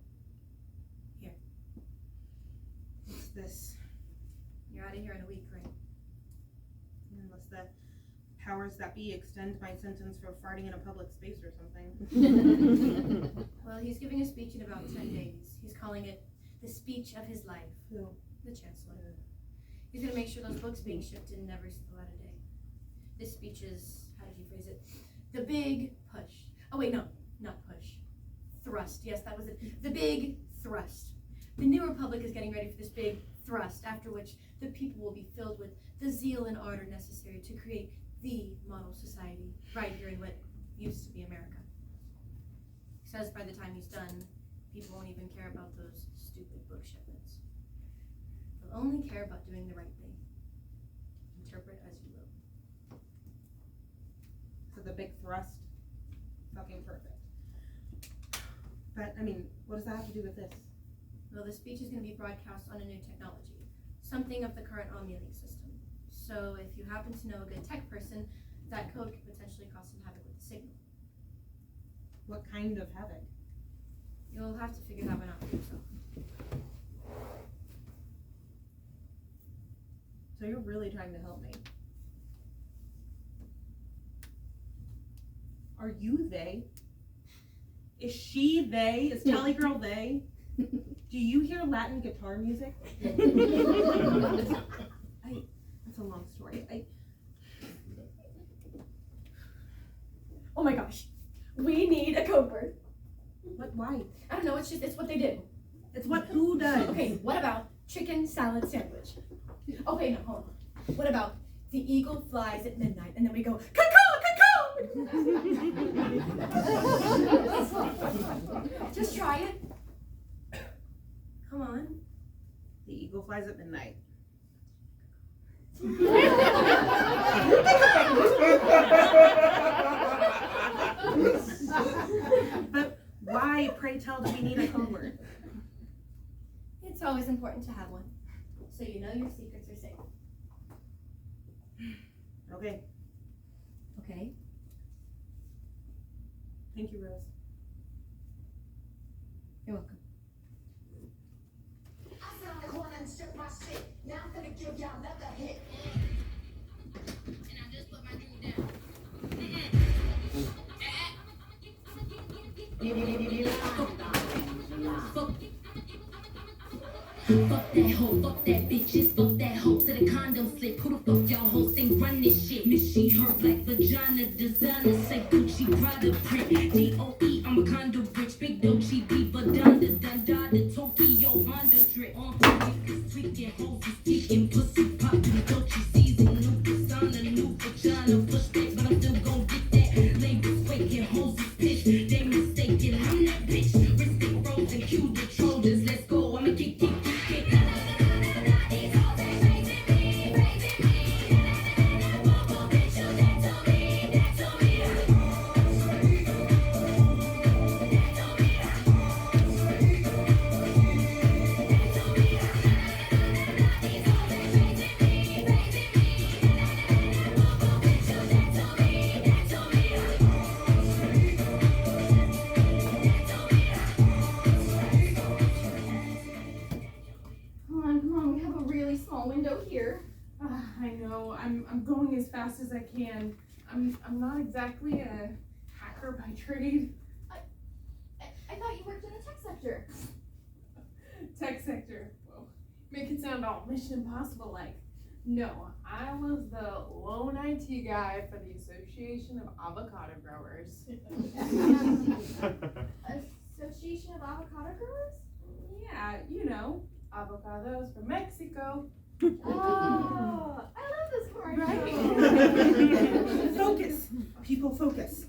S19: here.
S20: What's this?
S19: You're out of here in a week, right?
S20: Unless the powers that be extend my sentence for farting in a public space or something.
S19: Well, he's giving a speech in about 10 days. He's calling it the speech of his life.
S20: Who?
S19: The Chancellor. He's gonna make sure those books being shipped in never see the light of day. This speech is, how did he phrase it? The big push. Oh wait, no, not push. thrust. Yes, that was it. The big thrust. The new republic is getting ready for this big thrust, after which the people will be filled with the zeal and ardor necessary to create the model society right here in what used to be America. He says by the time he's done, people won't even care about those stupid book shipments. They'll only care about doing the right thing. Interpret as you will.
S20: So the big thrust, fucking perfect. But, I mean, what does that have to do with this?
S19: Well, the speech is going to be broadcast on a new technology, something of the current Omni-Link system. So if you happen to know a good tech person, that code could potentially cause some havoc with the signal.
S20: What kind of havoc?
S19: You'll have to figure that one out for yourself.
S20: So you're really trying to help me? Are you they? Is she they? Is Tally Girl they? Do you hear Latin guitar music? That's a long story.
S19: Oh my gosh, we need a code word.
S20: What? Why?
S19: I don't know. It's what they did.
S20: It's what who does.
S19: Okay, what about chicken salad sandwich? Okay, no, hold on. What about the eagle flies at midnight, and then we go caw-caw, caw-caw. Just try it. Come on.
S20: The eagle flies at midnight. But why, pray tell, do we need a code word?
S19: It's always important to have one, so you know your secrets are safe.
S20: Okay.
S19: Okay.
S20: Thank you, Rose.
S19: You're welcome.
S11: Now I'm gonna give y'all another hit. And I just put my drink down. Fuck that hoe, fuck that bitches, fuck that hoe to the condom slip. Who the fuck y'all hoes think run this shit? Miss she her black vagina designer say Gucci Prada print. DOE, I'm a condo rich, big Dolce Diva Donda Dunda the Tokyo Honda drip. Tweaking hoes is kicking pussy popping Dolce season new persona new vagina push back but I'm still gon' get that. Labels faking hoes is pitch they mistaken I'm that bitch. Wristing frozen cue the Trojans let's go I'ma kick.
S12: I know. I'm going as fast as I can. I'm not exactly a hacker by trade.
S15: I thought you worked in the tech sector.
S12: Tech sector. Well, make it sound all Mission Impossible like. No, I was the lone IT guy for the Association of Avocado Growers.
S15: Association of Avocado Growers?
S12: Yeah, you know, avocados from Mexico.
S15: Oh, I love this commercial.
S20: Right? Focus. People focus.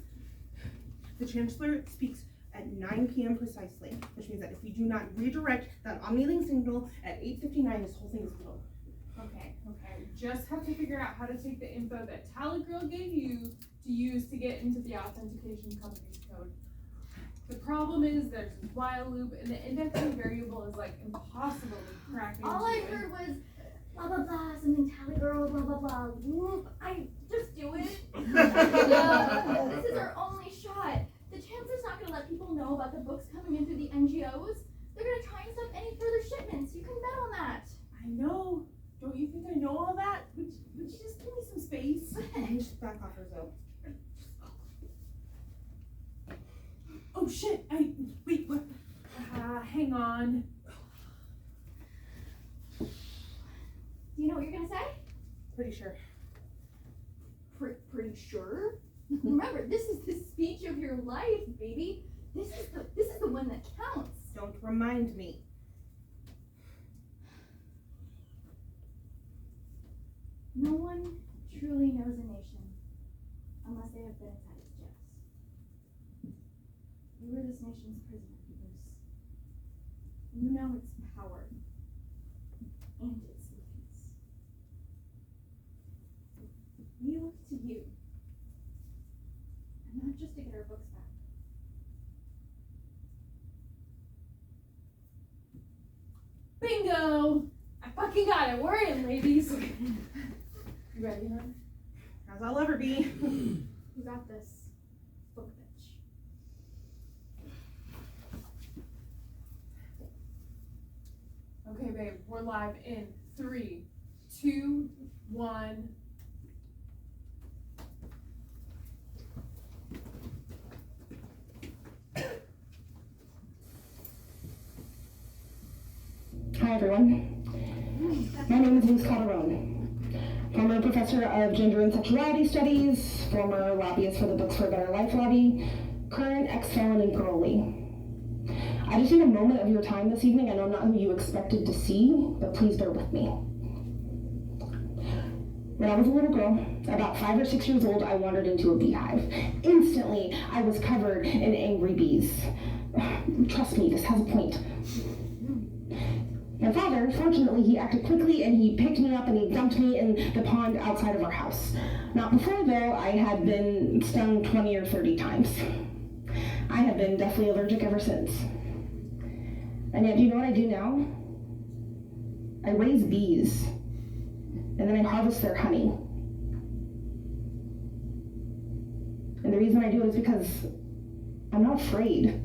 S20: The Chancellor speaks at 9 p.m. precisely, which means that if we do not redirect that Omni-Link signal at 8:59, this whole thing is blown.
S12: Okay. We just have to figure out how to take the info that Tally Girl gave you to use to get into the authentication company's code. The problem is there's a while loop and the indexing variable is like impossible to crack into.
S15: All I heard was blah blah blah, something Tally Girl, blah blah blah. Whoop, I just do it. This is our only shot. The Chancellor's not gonna let people know about the books coming in through the NGOs. They're gonna try and stop any further shipments. You can bet on that.
S12: I know. Don't you think I know all that? Would you just give me some space?
S20: Just back off her though.
S12: Oh shit! Wait, what? Hang on.
S15: Do you know what you're gonna say?
S20: Pretty sure.
S15: Pretty sure? Remember, this is the speech of your life, baby. This is the
S10: one that counts.
S20: Don't remind me.
S10: No one truly knows a nation unless they have been inside its jails. You were this nation's prisoner, Bruce. You know its power and its limits. We look to you, and not just to get our books back.
S12: Bingo! I fucking got it. We're in, ladies. You ready, huh?
S20: As I'll ever be.
S10: You got this, book bitch.
S12: Okay, babe, we're live in 3, 2, 1.
S2: Hi everyone. My name is Luz Calderon, former professor of gender and sexuality studies, former lobbyist for the Books for a Better Life lobby, current ex-felon and parolee. I just need a moment of your time this evening. I know I'm not who you expected to see, but please bear with me. When I was a little girl, about 5 or 6 years old, I wandered into a beehive. Instantly, I was covered in angry bees. Trust me, this has a point. My father, fortunately, he acted quickly and he picked me up and he dumped me in the pond outside of our house. Not before, though, I had been stung 20 or 30 times. I have been deathly allergic ever since. And yet, do you know what I do now? I raise bees, and then I harvest their honey. And the reason I do it is because I'm not afraid.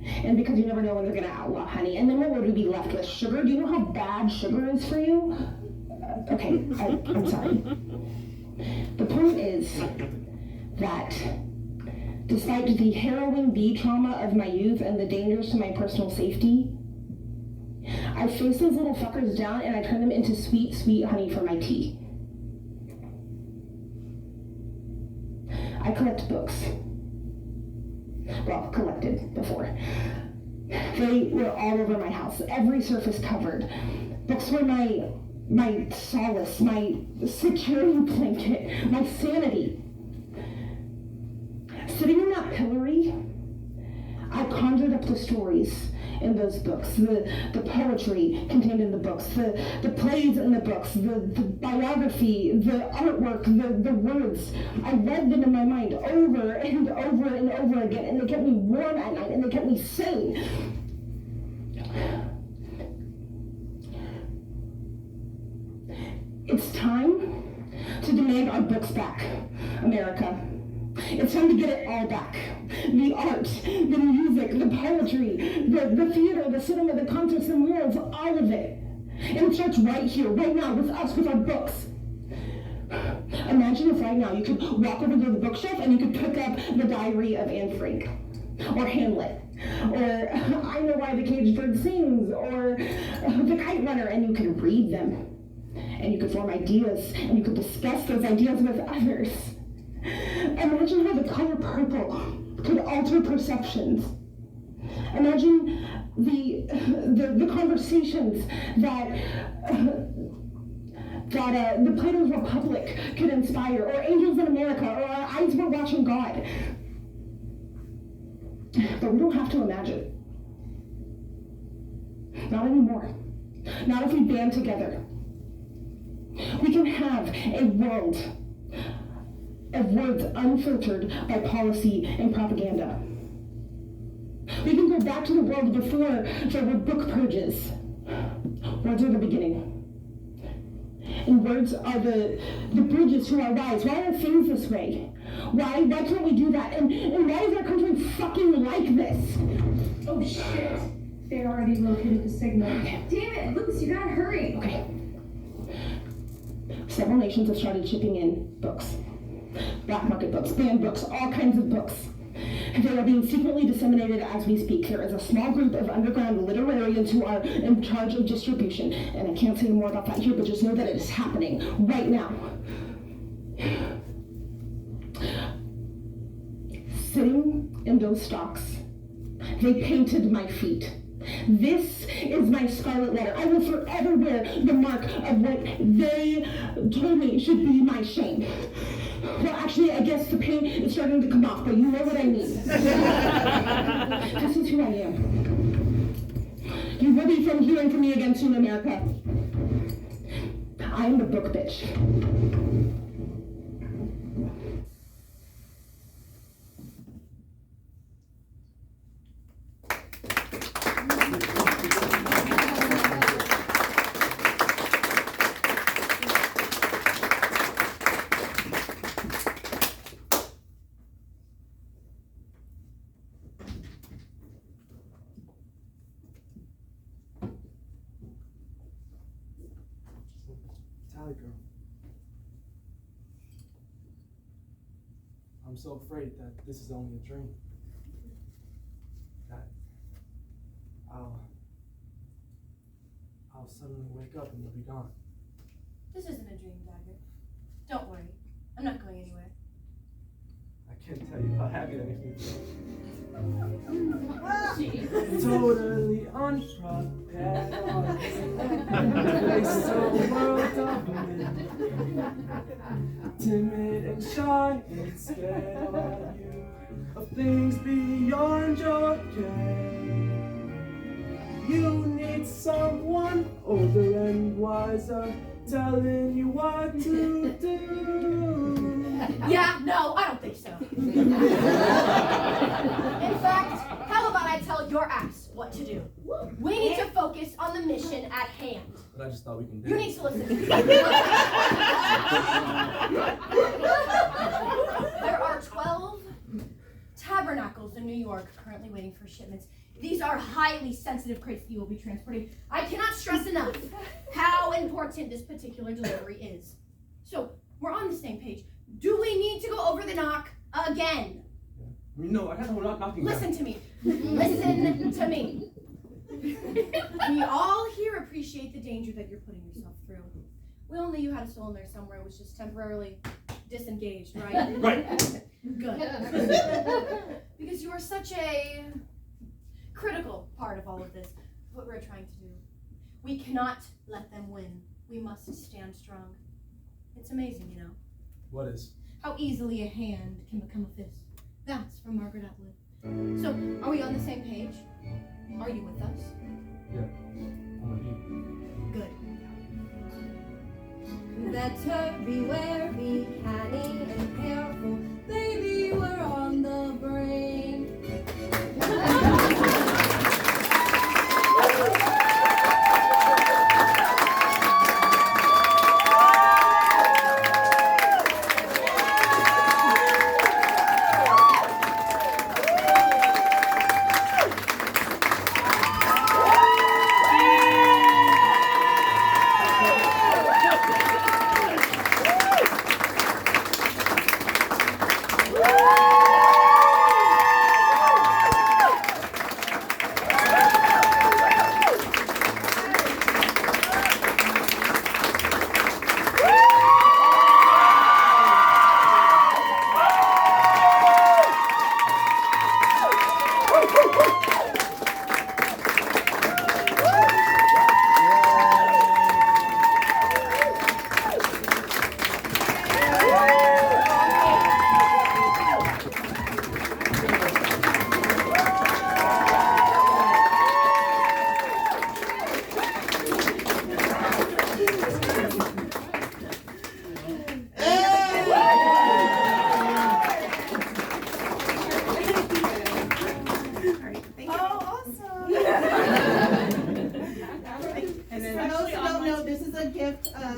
S2: And because you never know when they're gonna outlaw honey. And then what would we be left with? Sugar? Do you know how bad sugar is for you? Okay, I'm sorry. The point is that despite the harrowing bee trauma of my youth and the dangers to my personal safety, I face those little fuckers down and I turn them into sweet, sweet honey for my tea. I collect books. Well, collected before. They were all over my house, every surface covered. Books were my solace, my security blanket, my sanity. Sitting in that pillory, I conjured up the stories in those books, the poetry contained in the books, the plays in the books, the biography, the artwork, the words. I read them in my mind over and over and over again, and they kept me warm at night, and they kept me sane. It's time to demand our books back, America. It's time to get it all back. The art, the music, the poetry, the theater, the cinema, the concerts, the murals, all of it. And it starts right here, right now, with us, with our books. Imagine if right now you could walk over to the bookshelf and you could pick up The Diary of Anne Frank, or Hamlet, or I Know Why the Caged Bird Sings, or The Kite Runner, and you could read them. And you could form ideas, and you could discuss those ideas with others. Imagine how the color purple could alter perceptions. Imagine the conversations that the Plato's Republic could inspire, or Angels in America, or Our Eyes Were Watching God. But we don't have to imagine. Not anymore. Not if we band together. We can have a world of words unfiltered by policy and propaganda. We can go back to the world before there were book purges. Words are the beginning. And words are the bridges to our lives. Why are things this way? Why can't we do that? And why is our country fucking like this?
S13: Oh shit. They already located the signal.
S15: Damn it, Luce, you gotta hurry.
S2: Okay. Several nations have started shipping in books. Black market books, banned books, all kinds of books. They are being secretly disseminated as we speak. There is a small group of underground literarians who are in charge of distribution. And I can't say more about that here, but just know that it is happening right now. Sitting in those stocks
S21: They painted my feet. This is my scarlet letter. I will forever wear the mark of what they told me should be my shame. Well, actually, I guess the paint is starting to come off, but you know what I mean. This is who I am. You will be from hearing from me again soon, America. I am the book bitch.
S9: Tally girl. I'm so afraid that this is only a dream. That I'll suddenly wake up and you'll be gone.
S19: This isn't a dream, Dagger. Don't worry. I'm not going anywhere.
S9: I can't tell you how happy that makes me feel. Totally unprepared. Face the world of me. Timid and shy and scared are you of things beyond your care. You need someone older and wiser telling you what to do.
S19: Yeah, no, I don't think so. In fact, how about I tell your ass what to do? We need to focus on the mission at hand.
S9: But I just thought we can do
S19: You
S9: it.
S19: need to listen to me. There are 12 tabernacles in New York currently waiting for shipments. These are highly sensitive crates that you will be transporting. I cannot stress enough how important this particular delivery is. So, we're on the same page. Do we need to go over the knock again?
S9: No, I got no knocking down.
S19: Listen to me. Listen to me. We all here appreciate the danger that you're putting yourself through. We all knew you had a soul in there somewhere. It was just temporarily disengaged, right?
S9: Right.
S19: Good. Because you are such a critical part of all of this, what we're trying to do. We cannot let them win. We must stand strong. It's amazing, you know.
S9: What is?
S19: How easily a hand can become a fist. That's from Margaret Atwood. So, are we on the same page? Are you with us?
S9: Yeah. I'm with you.
S19: Good.
S11: Better beware, be canny and careful. Baby, we're on the brink.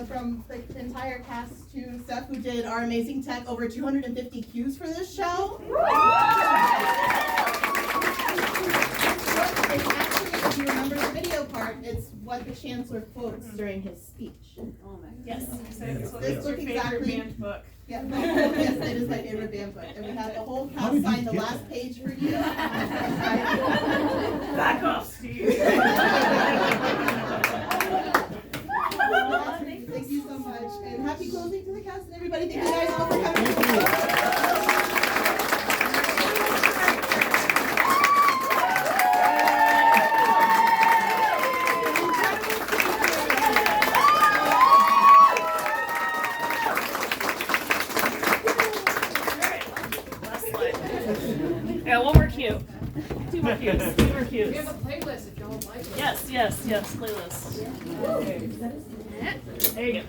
S22: From the entire cast to Steph, who did our amazing tech, over 250 cues for this show. It's actually, if you remember the video part, it's what the Chancellor quotes during his speech.
S12: Oh my
S22: Yes.
S12: So
S22: This
S12: it's your
S22: look
S12: favorite
S22: exactly.
S12: band book.
S22: Yeah, yes, it is my favorite band book. And we had the whole cast sign the last page for you.
S12: Back off, Steve.
S22: Thank you so much. And happy closing to the cast and everybody. Thank you guys all for coming.
S16: need more cues. Need more cues.
S12: We have a playlist if y'all would like it.
S16: Yes, playlist. Okay. There you go.